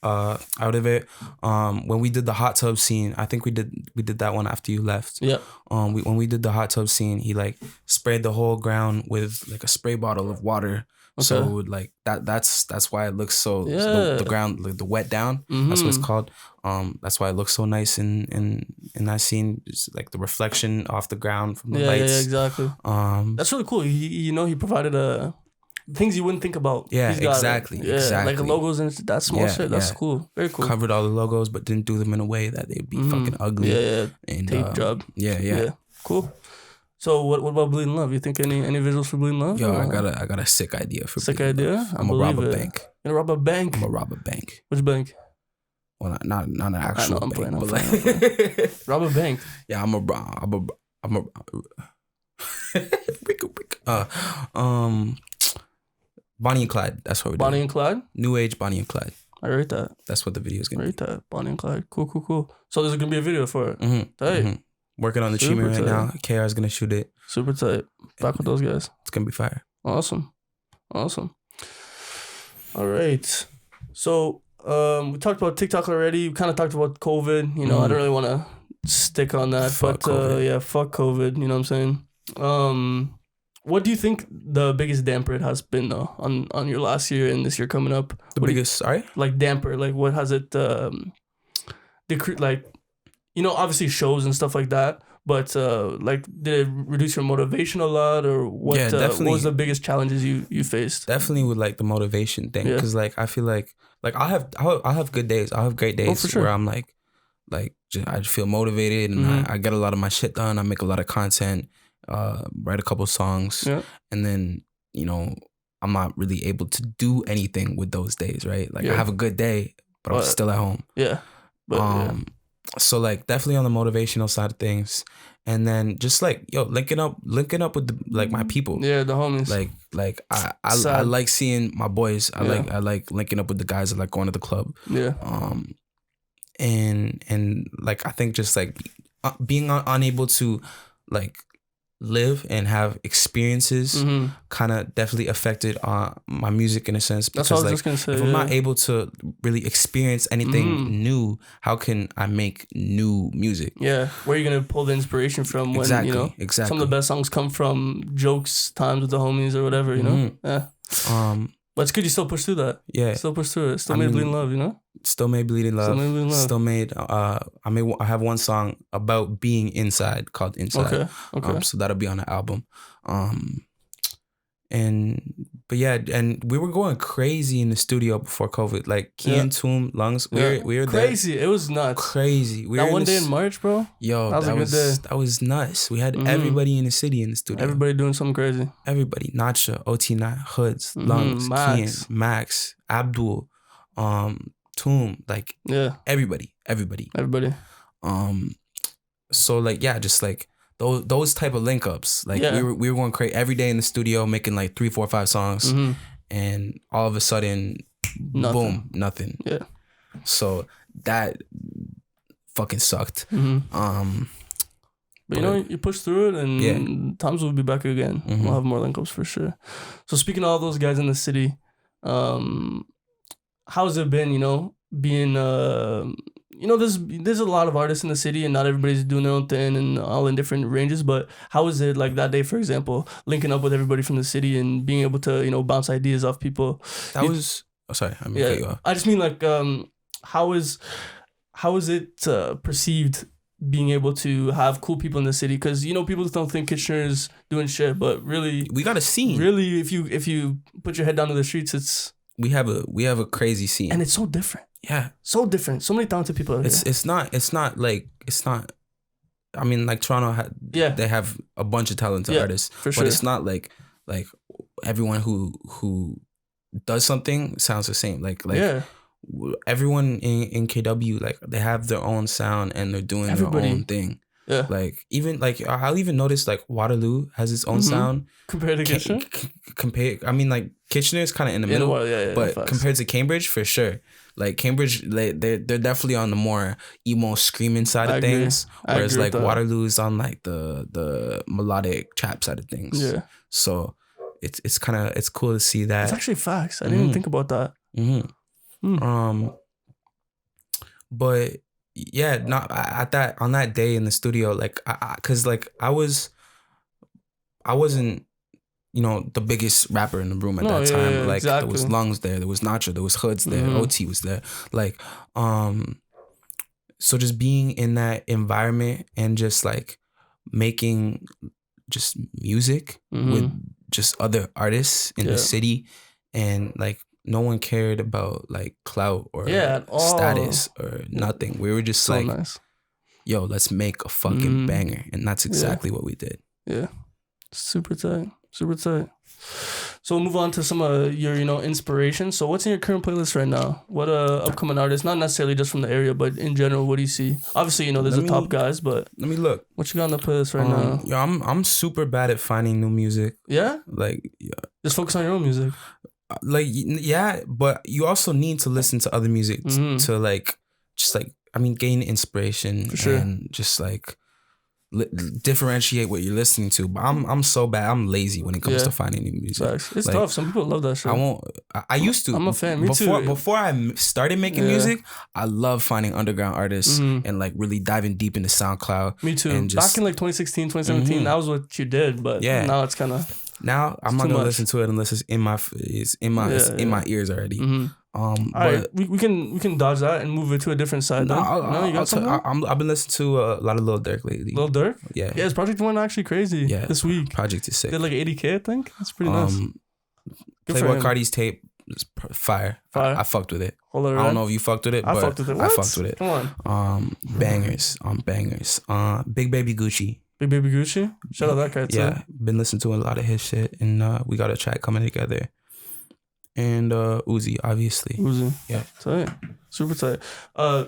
out of it. When we did the hot tub scene, I think we did that one after you left. Yeah. When we did the hot tub scene, he like sprayed the whole ground with like a spray bottle of water. Okay. So like that's why it looks so the ground, like the wet down. That's what it's called. That's why it looks so nice in that scene. Just like the reflection off the ground from the lights. Yeah, exactly. That's really cool. He provided things you wouldn't think about. Yeah, exactly. Like the logos and that small shit. That's cool. Very cool. Covered all the logos, but didn't do them in a way that they'd be fucking ugly. Yeah. And, tape job. Yeah. Cool. So what about Bleeding Love? You think any visuals for Bleeding Love? Yo, I got a sick idea for Sick idea? I'm gonna rob a bank. You're gonna rob a bank? I'm gonna rob a bank. Which bank? Well, not an actual bank. I'm playing. Rob a bank. Yeah, I'm a Bonnie and Clyde. That's what we're Bonnie doing. and Clyde? New Age Bonnie and Clyde. I rate that. That's what the video is going to be. I rate that. Bonnie and Clyde. Cool. So there's going to be a video for it. Tight. Working on the treatment right now. KR is going to shoot it. Super tight. Back with those guys. It's going to be fire. Awesome. All right. So we talked about TikTok already. We kind of talked about COVID. You know, I don't really want to stick on that. Fuck COVID. Fuck COVID. You know what I'm saying? What do you think the biggest damper it has been though on your last year and this year coming up? Like damper, like what has it like, you know, obviously shows and stuff like that, but like did it reduce your motivation a lot, or what? Yeah, definitely. What was the biggest challenges you faced? Definitely with like the motivation thing, because like I feel like I'll have good days. I'll have great days where I'm like I just feel motivated and I get a lot of my shit done. I make a lot of content. Write a couple songs, and then, you know, I'm not really able to do anything with those days, right? Like I have a good day, but I'm still at home. So like definitely on the motivational side of things, and then just like linking up with my people, the homies. Like I like seeing my boys. I like linking up with the guys that like going to the club. And like I think just like being unable to like live and have experiences kind of definitely affected my music in a sense, because that's what I was just gonna say, if I'm not able to really experience anything new, how can I make new music? Where are you gonna pull the inspiration from when you know some of the best songs come from jokes, times with the homies or whatever, you know? But it's good you still push through that. Still push through it. Still made Bleeding Love, you know? Still made Bleeding Love. Still made I have one song about being inside called Inside. Okay. So that'll be on the album. And we were going crazy in the studio before COVID. Like Key and Toom, Lungs, we were crazy. There. It was nuts. Crazy. That one day in March, bro. Yo, that was a good day. That was nuts. We had everybody in the city in the studio. Everybody doing something crazy. Everybody. Nacha, OT9, Hoods, Lungs, Max. Kian, Max, Abdul, Toom, like everybody. So like just like those type of link ups, like we were going crazy every day in the studio making like 3, 4, 5 songs, and all of a sudden boom, nothing. So that fucking sucked. But you know, you push through it, and times will be back again. We'll have more link ups for sure. So speaking of all those guys in the city, how's it been, you know, being you know, there's a lot of artists in the city and not everybody's doing their own thing and all in different ranges, but how was it like that day, for example, linking up with everybody from the city and being able to, you know, bounce ideas off people? That was sorry, I mean, cut you off. I just mean like how is it perceived being able to have cool people in the city? Because, you know, people don't think Kitchener's doing shit, but really we got a scene. Really, if you put your head down to the streets, it's we have a crazy scene, and it's so different. So different. So many talented people out here. It's not. I mean, like Toronto, they have a bunch of talented artists, but it's not like everyone who does something sounds the same. Like everyone in KW, like they have their own sound and they're doing their own thing. Like even like I'll even notice like Waterloo has its own sound compared to Kitchener. I mean, like Kitchener is kind of in the middle, but compared to Cambridge, for sure. Like Cambridge, they're definitely on the more emo screaming side of things, whereas like Waterloo is on like the melodic trap side of things. So it's cool to see that. It's actually facts. I didn't even think about that. But not on that day in the studio, like cause like I wasn't, you know, the biggest rapper in the room at that time. Like there was Lungs there was Nacho, there was Hoods there, OT was there. Like, so just being in that environment and just like making just music with just other artists in the city, and like no one cared about like clout or status or nothing. We were just so like, nice. Yo, let's make a fucking banger. And that's exactly what we did. Super tight. So we'll move on to some of your, you know, inspirations. So what's in your current playlist right now? What upcoming artists, not necessarily just from the area, but in general, what do you see? Obviously, you know, there's the top guys, but let me look. What you got on the playlist right now? Yo, I'm super bad at finding new music. Yeah? Like, just focus on your own music. Like, yeah, but you also need to listen to other music to like, just like, I mean, gain inspiration and just like differentiate what you're listening to. But I'm so bad. I'm lazy when it comes to finding new music. It's like, tough. Some people love that shit. I used to. I'm a fan. Me too. Before I started making music, I love finding underground artists and like really diving deep into SoundCloud. Me too. And just, back in like 2016, 2017, that was what you did. But now it's kind of. Now I'm not gonna listen to it unless it's in my ears already. All right, we can dodge that and move it to a different side. I've been listening to a lot of Lil Durk lately. Lil Durk? Yeah. His project went actually crazy this week. Project is sick. Did like 80K, I think. That's pretty nice. Playboy Cardi's tape is fire. I fucked with it. I don't know if you fucked with it, but I fucked with it. Come on. Bangers. Big Baby Gucci. Big Baby Gucci? Shout out that guy too. Yeah, been listening to a lot of his shit, and we got a track coming together. And Uzi, obviously. Yeah. Tight. Super tight.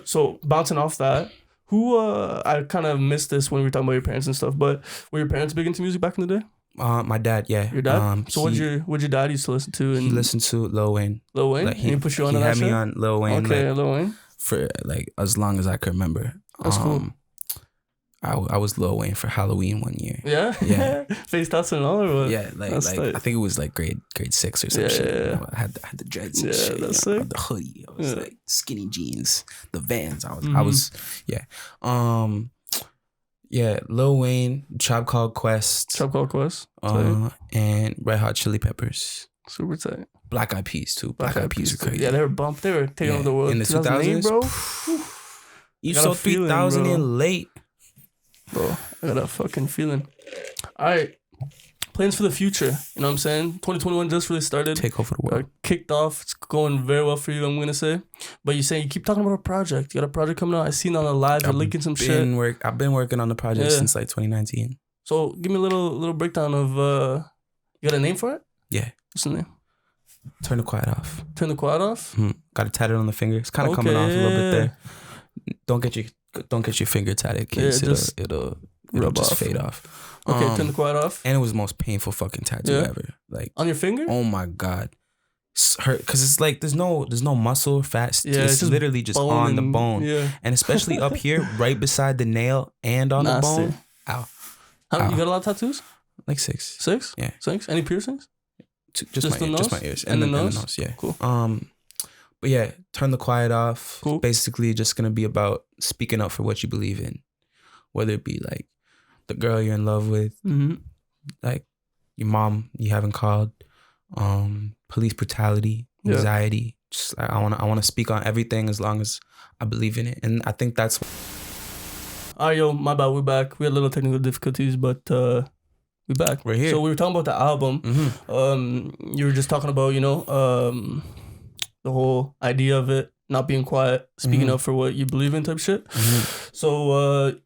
So bouncing off that, who I kind of missed this when we were talking about your parents and stuff, but were your parents big into music back in the day? My dad, yeah. Your dad? So what'd your dad used to listen to? And he listened to Lil Wayne. Lil Wayne? Like, he put you on that had shit? me on Lil Wayne. Okay, like, Lil Wayne. For like as long as I could remember. That's cool. I was Lil Wayne for Halloween one year. Yeah? Yeah. Face tats and all or what? Yeah, like I think it was like grade 6 or some shit. You know, I had the dreads and shit. That's the hoodie. I was like skinny jeans, the Vans. I was Lil Wayne, Tribe Called Quest. And Red Hot Chili Peppers. Super tight. Black Eyed Peas too. Black Eyed Peas are crazy. Yeah, they were bumped. They were taking over the world. In the 2000s, bro. You saw 3000 in late. Bro, I got a fucking feeling. All right. Plans for the future. You know what I'm saying? 2021 just really started. Take over the world. Kicked off. It's going very well for you, I'm going to say. But you're saying you keep talking about a project. You got a project coming out. I seen on the live. You're linking some shit. I've been working on the project since like 2019. So give me a little breakdown of... you got a name for it? Yeah. What's the name? Turn the Quiet Off. Turn the Quiet Off? Got it tatted on the finger. It's kind of coming off a little bit there. Don't get your finger tatted, kids. It'll just fade off. Okay, Turn the Quiet Off. And it was the most painful fucking tattoo ever. Like on your finger? Oh my god, it's hurt because it's like there's no muscle or fat. Yeah, it's just literally just on the bone. Yeah. And especially up here, right beside the nail and on the bone. Ow. You got a lot of tattoos? Like 6. 6? Yeah. 6? Any piercings? Just my ears and the nose. Yeah. Cool. But yeah, Turn the Quiet Off. Cool. Basically just gonna be about speaking up for what you believe in. Whether it be like the girl you're in love with, like your mom you haven't called, police brutality, anxiety. Just I wanna speak on everything as long as I believe in it. And I think that's alright, yo, my bad, we're back. We had a little technical difficulties, but we're back. We're here. So we were talking about the album. You were just talking about, the whole idea of it, not being quiet, speaking up for what you believe in type shit. So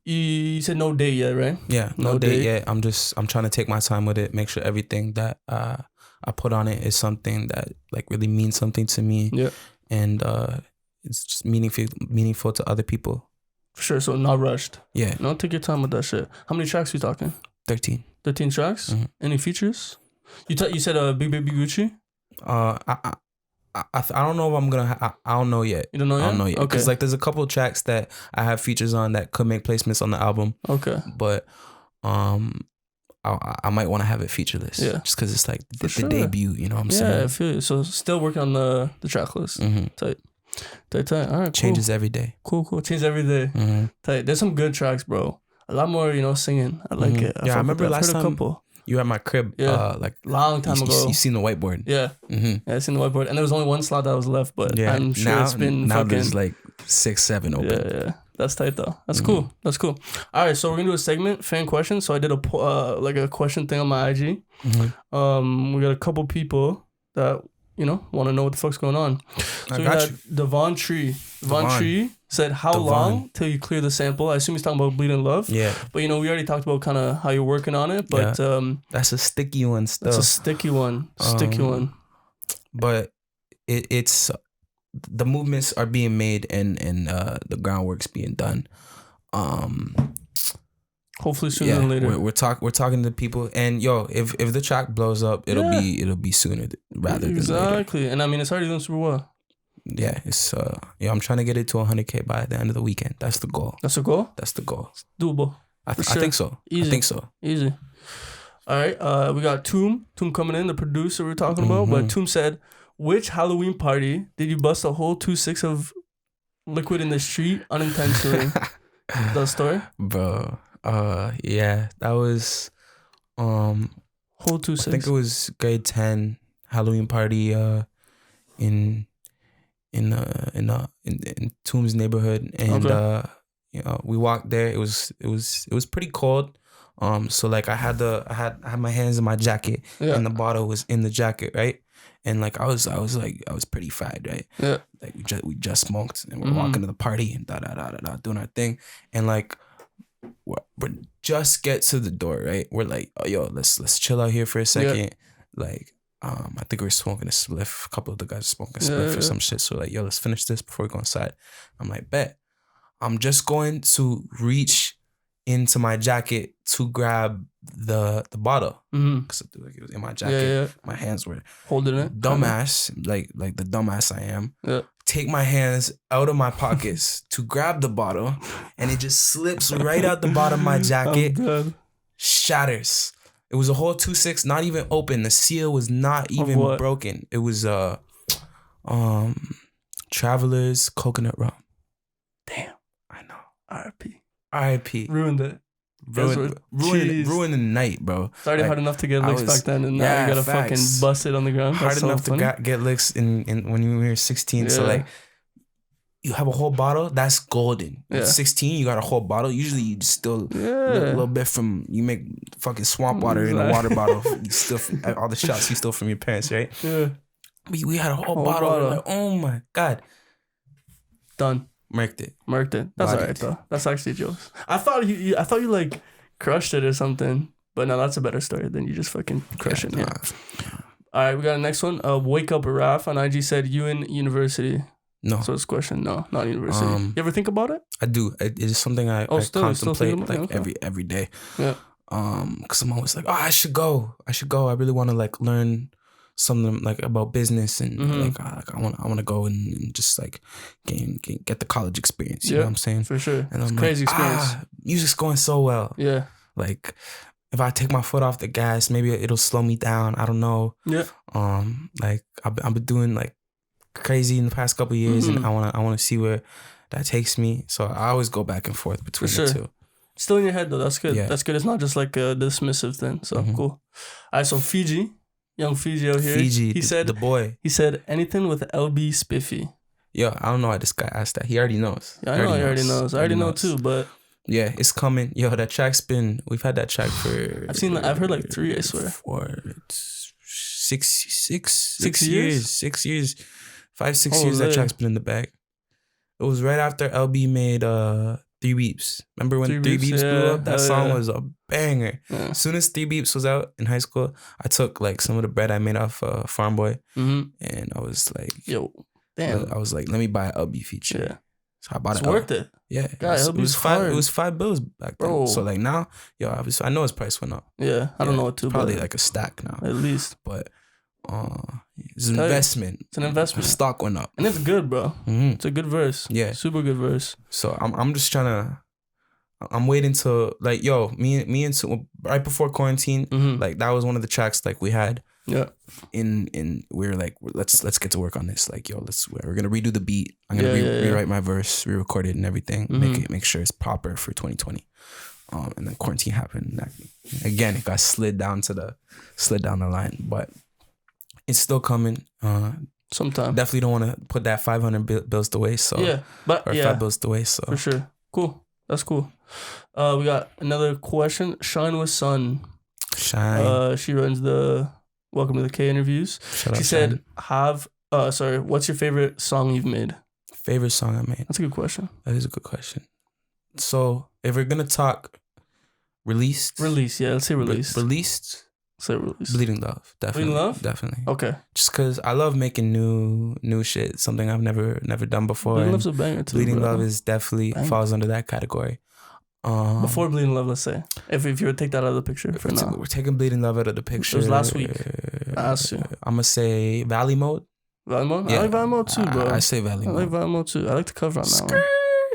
you said no date yet, right? Yeah, no date yet. I'm trying to take my time with it, make sure everything that I put on it is something that like really means something to me. Yeah. And it's just meaningful to other people. For sure, so not rushed. Yeah. No, take your time with that shit. How many tracks we talking? 13. 13 tracks? Any features? You said Big Baby Gucci? I don't know if I'm gonna. I don't know yet. You don't know yet? I don't know yet. Okay. Because like there's a couple of tracks that I have features on that could make placements on the album. Okay. But I might want to have it featureless. Yeah. Just because it's like the debut. You know what I'm saying? Yeah, I feel you. So still working on the track list. Tight. All right. Changes every day. Cool. Changes every day. Tight. There's some good tracks, bro. A lot more, singing. I like it. I remember last time. A couple. You were at my crib, like long time ago. You seen the whiteboard? Yeah, yeah, I seen the whiteboard, and there was only one slot that was left, but I'm sure it's been now fucking. There's like 6, 7 open. Yeah, that's tight though. That's cool. All right, so we're gonna do a segment, fan questions. So I did a question thing on my IG. We got a couple people that want to know what the fuck's going on. So we got Devon Tree. Devon Tree said, "How long till you clear the sample?" I assume he's talking about Bleeding Love. Yeah. But we already talked about kind of how you're working on it. But that's a sticky one still. That's a sticky one. But it's the movements are being made and the groundwork's being done. Hopefully sooner than later. We're talking to people, and if the track blows up, it'll be sooner rather than later. Exactly, and I mean it's already doing super well. Yeah, it's I'm trying to get it to 100K by the end of the weekend. That's the goal. That's the goal? That's the goal. It's doable. I think so. Easy. I think so. Easy. All right, we got Toom coming in, the producer we're talking about. But Toom said, which Halloween party did you bust a whole 2.6 of liquid in the street unintentionally? That story? Bro, yeah, that was whole 2.6. I think it was grade 10 Halloween party in Toom's neighborhood, and we walked there. It was pretty cold. So like I had my hands in my jacket, and the bottle was in the jacket, right? And like I was pretty fried, right? Yeah. Like we just smoked, and we're walking to the party and doing our thing, and like we're just get to the door, right? We're like, oh yo, let's chill out here for a second. Yeah. Like I think we were smoking a spliff. A couple of the guys were smoking a spliff or some shit. So like, yo, let's finish this before we go inside. I'm like, bet. I'm just going to reach into my jacket to grab the bottle, because like it was in my jacket. My hands were holding it. Dumbass, like the dumbass I am. Yeah. Take my hands out of my pockets to grab the bottle, and it just slips right out the bottom of my jacket. Shatters. It was a whole 2.6, not even open. The seal was not even broken. It was Travelers coconut rum. Damn. I know. R.I.P. Ruined it. Ruined the night, bro. It's already hard enough to get licks back then, and now you gotta fucking bust it on the ground. Hard enough to get licks in when you were 16. So like, you have a whole bottle, that's golden. At 16, you got a whole bottle. Usually you just still a little bit from, you make fucking swamp water in a water bottle. You still all the shots you stole from your parents, right? Yeah. We had a whole bottle. Like, oh my God. Done. Murked it. That's alright though. That's actually jokes. I thought you like crushed it or something, but no, that's a better story than you just fucking crush it. Yeah. All right, we got a next one. Wake Up Raf on IG said, you in university? No. So it's a question. No, not university. You ever think about it? I do. It is something I contemplate like every day. Yeah. Because I'm always like, oh, I should go. I really want to like learn something like about business, and like I want to go and just like get the college experience. You know what I'm saying? For sure. And it's crazy experience. Music's going so well. Yeah. Like if I take my foot off the gas, maybe it'll slow me down. I don't know. Yeah. Like I've been doing like crazy in the past couple of years, and I want to see where that takes me. So I always go back and forth between the two. Still in your head though. That's good. Yeah. That's good. It's not just like a dismissive thing. So cool. All right. So Fiji. Young Fiji out here. He said the boy. He said anything with LB Spiffy. Yo, I don't know why this guy asked that. He already knows. Yeah, I know he already knows. I already know too, but yeah, it's coming. Yo, that track's we've had that track for I've heard like 3, I swear. For 6 years. 6 years. 5, 6 years that track's been in the bag. It was right after LB made 3 Beeps. Remember when 3 Beeps blew up? That song was a banger. Yeah. As soon as 3 Beeps was out in high school, I took like some of the bread I made off Farm Boy, and I was like, yo, damn. I was like, let me buy an LB feature. Yeah. So I bought it. It's worth it. Yeah. God, it was $5 back then. Bro. So like now, yo, I know his price went up. Yeah. I don't know what to. Probably like a stack now. At least. But it's an investment. It's an investment. Stock went up. And it's good, bro. It's a good verse. Yeah. Super good verse. So I'm just trying to, I'm waiting to like, yo, me and right before quarantine, like that was one of the tracks like we had. Yeah. We were like, let's get to work on this. Like, yo, we're gonna redo the beat. I'm gonna rewrite my verse, re-record it and everything. Make sure it's proper for 2020. And then quarantine happened. Again, it got slid down the line, but it's still coming. Sometime. Definitely don't want to put that 500 bills to waste. So yeah, but or 5 bills to waste. So for sure, cool. That's cool. We got another question. Shine with Sun. Shine. She runs the Welcome to the K interviews. She said, what's your favorite song you've made? Favorite song I made? That's a good question. That is a good question. So if we're gonna talk released. Yeah, let's say released. Released. Say released. Bleeding Love. Definitely. Bleeding Love? Definitely. Okay. Just because I love making new shit. Something I've never done before. Bleeding Love's a banger too. Bleeding Love is definitely falls under that category. Before Bleeding Love, let's say. If you would take that out of the picture for now. We're taking Bleeding Love out of the picture. It was last week. I asked you. I'm going to say Vallie Mode. Vallie Mode? Yeah. I like Vallie Mode too, bro. I say Vallie Mode. I like Vallie Mode too. I like the cover on that one.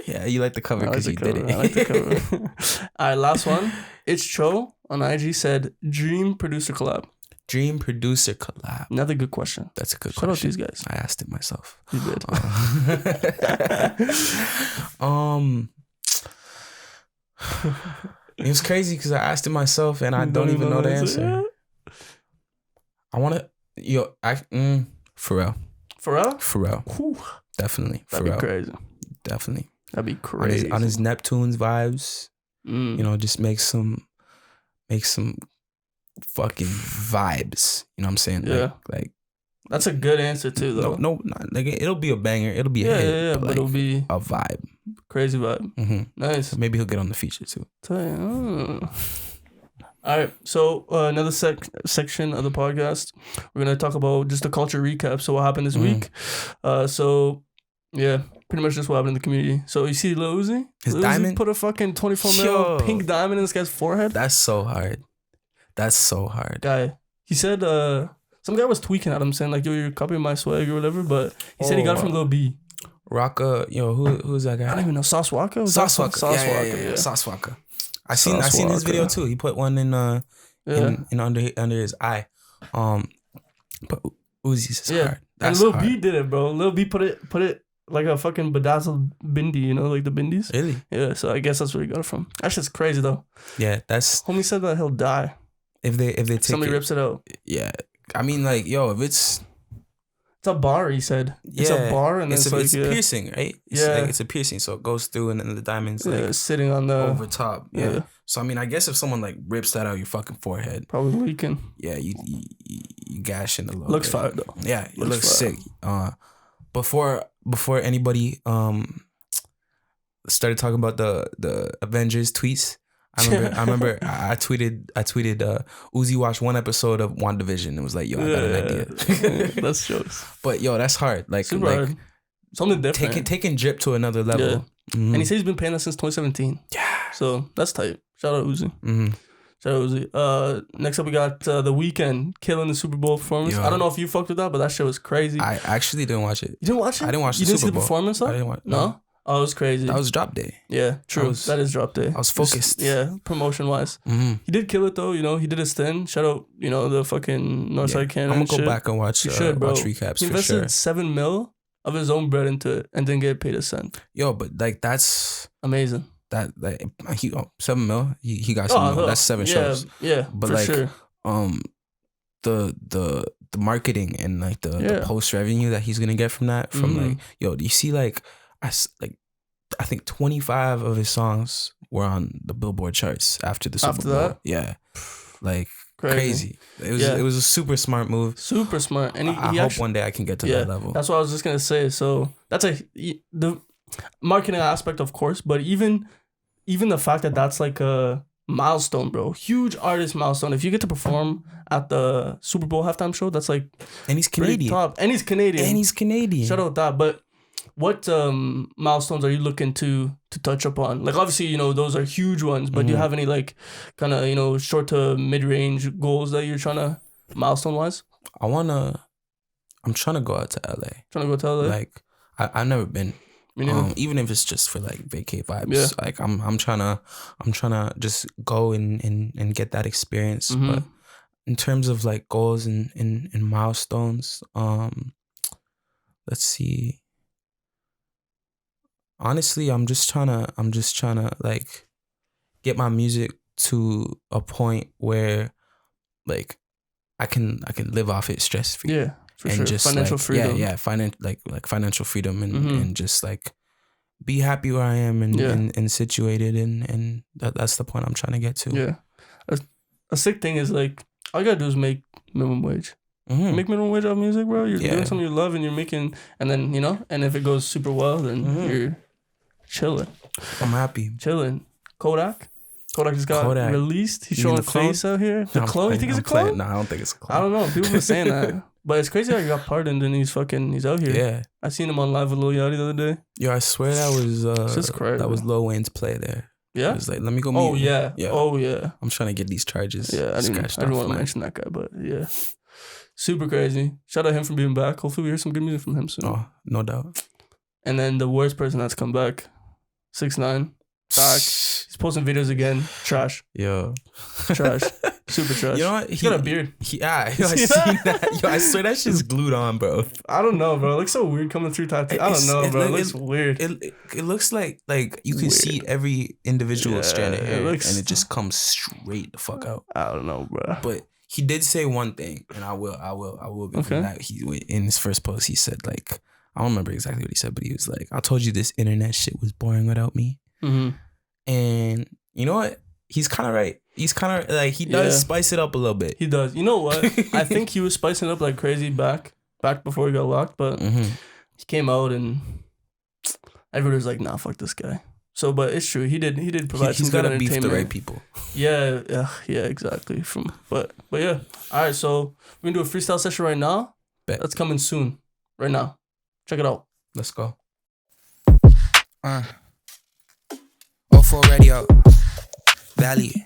Yeah, you like the cover because you did it. I like the cover. All right, last one. It's Cho on IG said, dream producer collab. Dream producer collab. Another good question. That's a good question. Shout out these guys. I asked it myself. You did. It was crazy because I asked it myself and I don't even know the answer. Yeah. I want to, Pharrell. Pharrell? Pharrell. Whew. Definitely. That'd Pharrell. be crazy. Definitely. That'd be crazy. On his Neptunes vibes, just make some fucking vibes. You know what I'm saying? Yeah. Like that's a good answer too, though. No, like it'll be a banger. It'll be a hit. Yeah, but it'll be a vibe. Crazy vibe. Mm-hmm. Nice. So maybe he'll get on the feature too. All right. So another section of the podcast, we're gonna talk about just a culture recap. So what happened this week? So yeah, pretty much just what happened in the community. So you see Lil Uzi? His Lil diamond? Uzi put a fucking 24 mil pink diamond in this guy's forehead. That's so hard. Guy. He said some guy was tweaking at him saying like, yo, you're copying my swag or whatever, but he said he got it from Lil B. Rocka, who's that guy? I don't even know. Sauce Walker? Sauce Walker. Yeah. Sauce Walker. I seen his video too. He put one in under his eye. But Uzi's is hard. That's and Lil B did it, bro. Lil B put it like a fucking bedazzled bindi, like the bindies. Really? Yeah, so I guess that's where he got it from. That shit's crazy though. Yeah, that's homie said that he'll die. If they take somebody rips it out. Yeah. I mean like, if it's a bar, he said. It's a bar and it's a piercing, right? It's a piercing, so it goes through and then the diamond's like sitting on the over top. Yeah. So I mean, I guess if someone like rips that out your fucking forehead, probably leaking. Yeah, you gashing a little. Looks fire though. Yeah, it looks sick. Before anybody started talking about the Avengers tweets, I remember I tweeted Uzi watched one episode of WandaVision and was like, yo, I got an idea. That's jokes. But that's hard. Like hard. Something different. Taking drip to another level. Yeah. Mm-hmm. And he said he's been paying us since 2017. Yeah. So that's tight. Shout out Uzi. Mm-hmm. Shout out Uzi. Next up we got The Weeknd killing the Super Bowl performance. Yo. I don't know if you fucked with that, but that shit was crazy. I actually didn't watch it. You didn't watch it? I didn't watch the Super Bowl. You didn't see the performance though? I didn't watch No? Oh, it was crazy. That was drop day. Yeah, true. That is drop day. I was focused. Promotion wise. Mm-hmm. He did kill it though, he did his thing. Shout out, the fucking Northside Cannon. I'm gonna go back and watch watch recaps. He invested $7 million of his own bread into it and didn't get paid a cent. Yo, but like that's amazing. That like he $7 million. He got $7 million. That's 7 shows. Yeah, but for like sure. The marketing and like the post revenue that he's gonna get from that, like, do you see like I think 25 of his songs were on the Billboard charts after the Super Bowl. That? Yeah, like crazy. It was a super smart move. Super smart, and I hope one day I can get to that level. That's what I was just gonna say. So that's the marketing aspect, of course, but even the fact that that's like a milestone, bro. Huge artist milestone. If you get to perform at the Super Bowl halftime show, that's like, and he's Canadian. Top. And he's Canadian. Shout out that. But what milestones are you looking to touch upon? Like obviously, those are huge ones, but do you have any like kind of, short to mid-range goals that you're trying to milestone wise? I'm trying to go out to LA. Like I've never been. Even if it's just for like vacay vibes, like I'm trying to just go and get that experience. Mm-hmm. But in terms of like goals and milestones, let's see. Honestly, I'm just trying to like get my music to a point where like I can live off it stress free. Yeah. For and sure. just Financial freedom. Financial freedom and just like be happy where I am and situated and that's the point I'm trying to get to. Yeah. A sick thing is like all you gotta do is make minimum wage. Mm-hmm. Make minimum wage out of music, bro. You're doing something you love and you're making, and then and if it goes super well, then you're chilling. I'm happy. Chilling. Kodak just got released. He's showing face out here. The clone? You think it's a clone? No, I don't think it's a clone. I don't know. People were saying that. But it's crazy how he got pardoned and he's out here. Yeah. I seen him on live with Lil Yachty the other day. Yo, I swear that was Lil Wayne's play there. Yeah. He was like, let me go meet Oh, you. yeah. Yeah. Oh, yeah. I'm trying to get these charges. Yeah, I didn't want to mention that guy, but yeah. Super crazy. Shout out him for being back. Hopefully we hear some good music from him soon. Oh, no doubt. And then the worst person that's come back, 6ix9ine. Back. He's posting videos again. Trash. Yo. Trash. Super trash. You know what? He's got a beard. I seen that. Yo, I swear that shit's glued on, bro. I don't know, bro. It looks so weird coming through tattoo. I don't know, bro. It looks weird. It looks like you can see every individual strand of hair, and it just comes straight the fuck out. I don't know, bro. But he did say one thing, and I will give him that. He, in his first post, he said, like, I don't remember exactly what he said, but he was like, I told you this internet shit was boring without me. Mm-hmm. And you know what? He's kind of right. He's kind of like, he does spice it up a little bit. He does. You know what? I think he was spicing it up like crazy back before he got locked, but he came out and everybody was like, nah, fuck this guy. So, but it's true. He did provide some good entertainment. He's got to beef the right people. Yeah, exactly. But yeah. All right, so we're going to do a freestyle session right now. Bet. That's coming soon. Right now. Check it out. Let's go. 04RADIO. Vallie.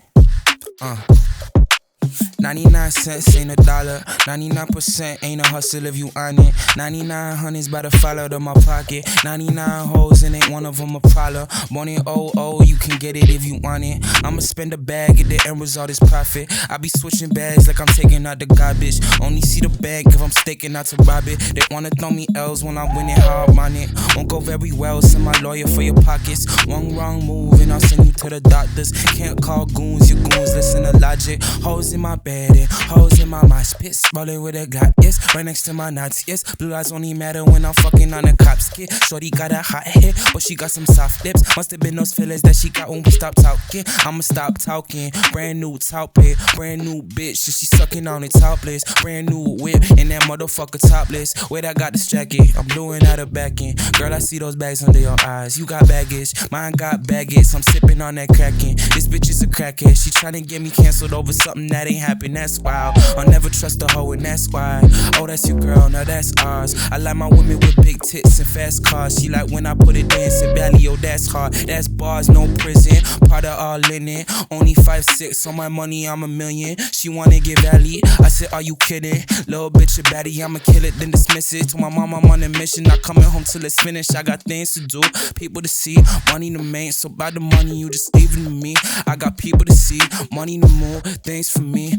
99 cents ain't a dollar. 99% ain't a hustle if you earn it. 9900's by the follow to my pocket. 99 hoes and ain't one of them a problem. Born in 00, you can get it if you want it. I'ma spend a bag, get the end result is profit. I be switching bags like I'm taking out the garbage. Only see the bag if I'm staking out to rob it. They wanna throw me L's when I'm winning hard money. Won't go very well, send my lawyer for your pockets. One wrong move and I'll send you to the doctors. Can't call goons, your goons listen to logic. Hoes in my bed and hoes in my mosh pits. Rolling with a Glock, yes. Right next to my nuts, yes. Blue lights only matter when I'm fucking on a cop's kid. Shorty got a hot hit, but she got some soft lips. Must've been those feelings that she got when we stopped talking. I'ma stop talking. Brand new top pit, brand new bitch, and she sucking on it topless. Brand new whip, and that motherfucker topless. Wait, I got distracted. I'm blowing out a back end. Girl, I see those bags under your eyes. You got baggage, mine got baggage. I'm sipping on that crackin'. This bitch is a crackhead. She tryna get me canceled over something that ain't happened. That's wild. I'll never trust a hoe, and that's why. Oh, that's your girl, now that's ours. I like my women with big tits and fast cars. She like when I put it in, said Vallie, oh, that's hard. That's bars, no prison. Part of all linen. Only 5'6" on my money, I'm $1 million. She wanna get Vallie. I said, are you kidding? Little bitch, a baddie, I'ma kill it, then dismiss it. To my mom, I'm on a mission. Not coming home till it's finished. I got things to do, people to see, money to make. So by the money, you just leave it to me. I got people to see, money to move, things for me.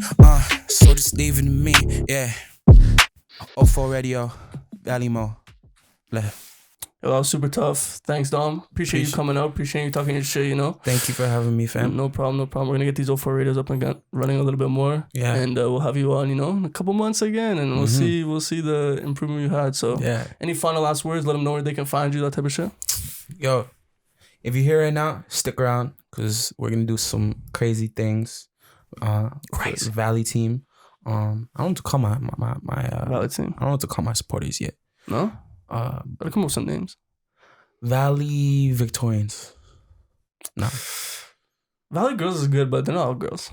So just leave it to me, yeah. 04RADIO, Vallie Mo. Left. Yo, that was super tough. Thanks, Dom. Appreciate you coming up. Appreciate you talking your shit, you know. Thank you for having me, fam. No problem. We're going to get these 04RADIOs up and running a little bit more. Yeah. And we'll have you on, you know, in a couple months again. And we'll see the improvement you had. So, yeah. Any final last words? Let them know where they can find you, that type of shit. Yo, if you're here right now, stick around because we're going to do some crazy things. Crazy. Vallie team. I don't want to call my Vallie team. I don't want to call my supporters yet. No? Gotta come up with some names. Vallie Victorians. No. Vallie girls is good, but they're not all girls.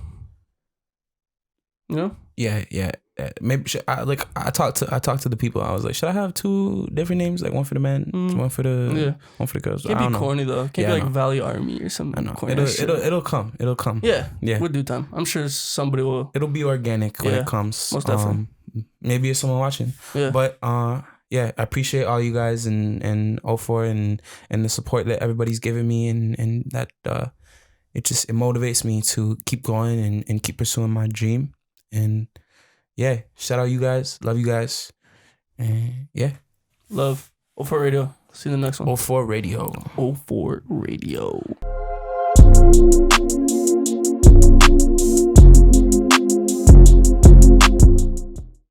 You know? Yeah. Maybe I talked to the people. I was like, should I have 2 different names, like one for the men, one for the girls? Can't be corny though. Can't be like Vallie Army or something. I know. Corny it'll come. Yeah. With due time. I'm sure somebody will. It'll be organic when it comes. Most definitely. Maybe it's someone watching. Yeah. But yeah, I appreciate all you guys and 04 and the support that everybody's giving me and that it motivates me to keep going and keep pursuing my dream. And yeah, shout out you guys. Love you guys. And yeah. Love. 04RADIO. See you in the next one. 04RADIO. 04RADIO.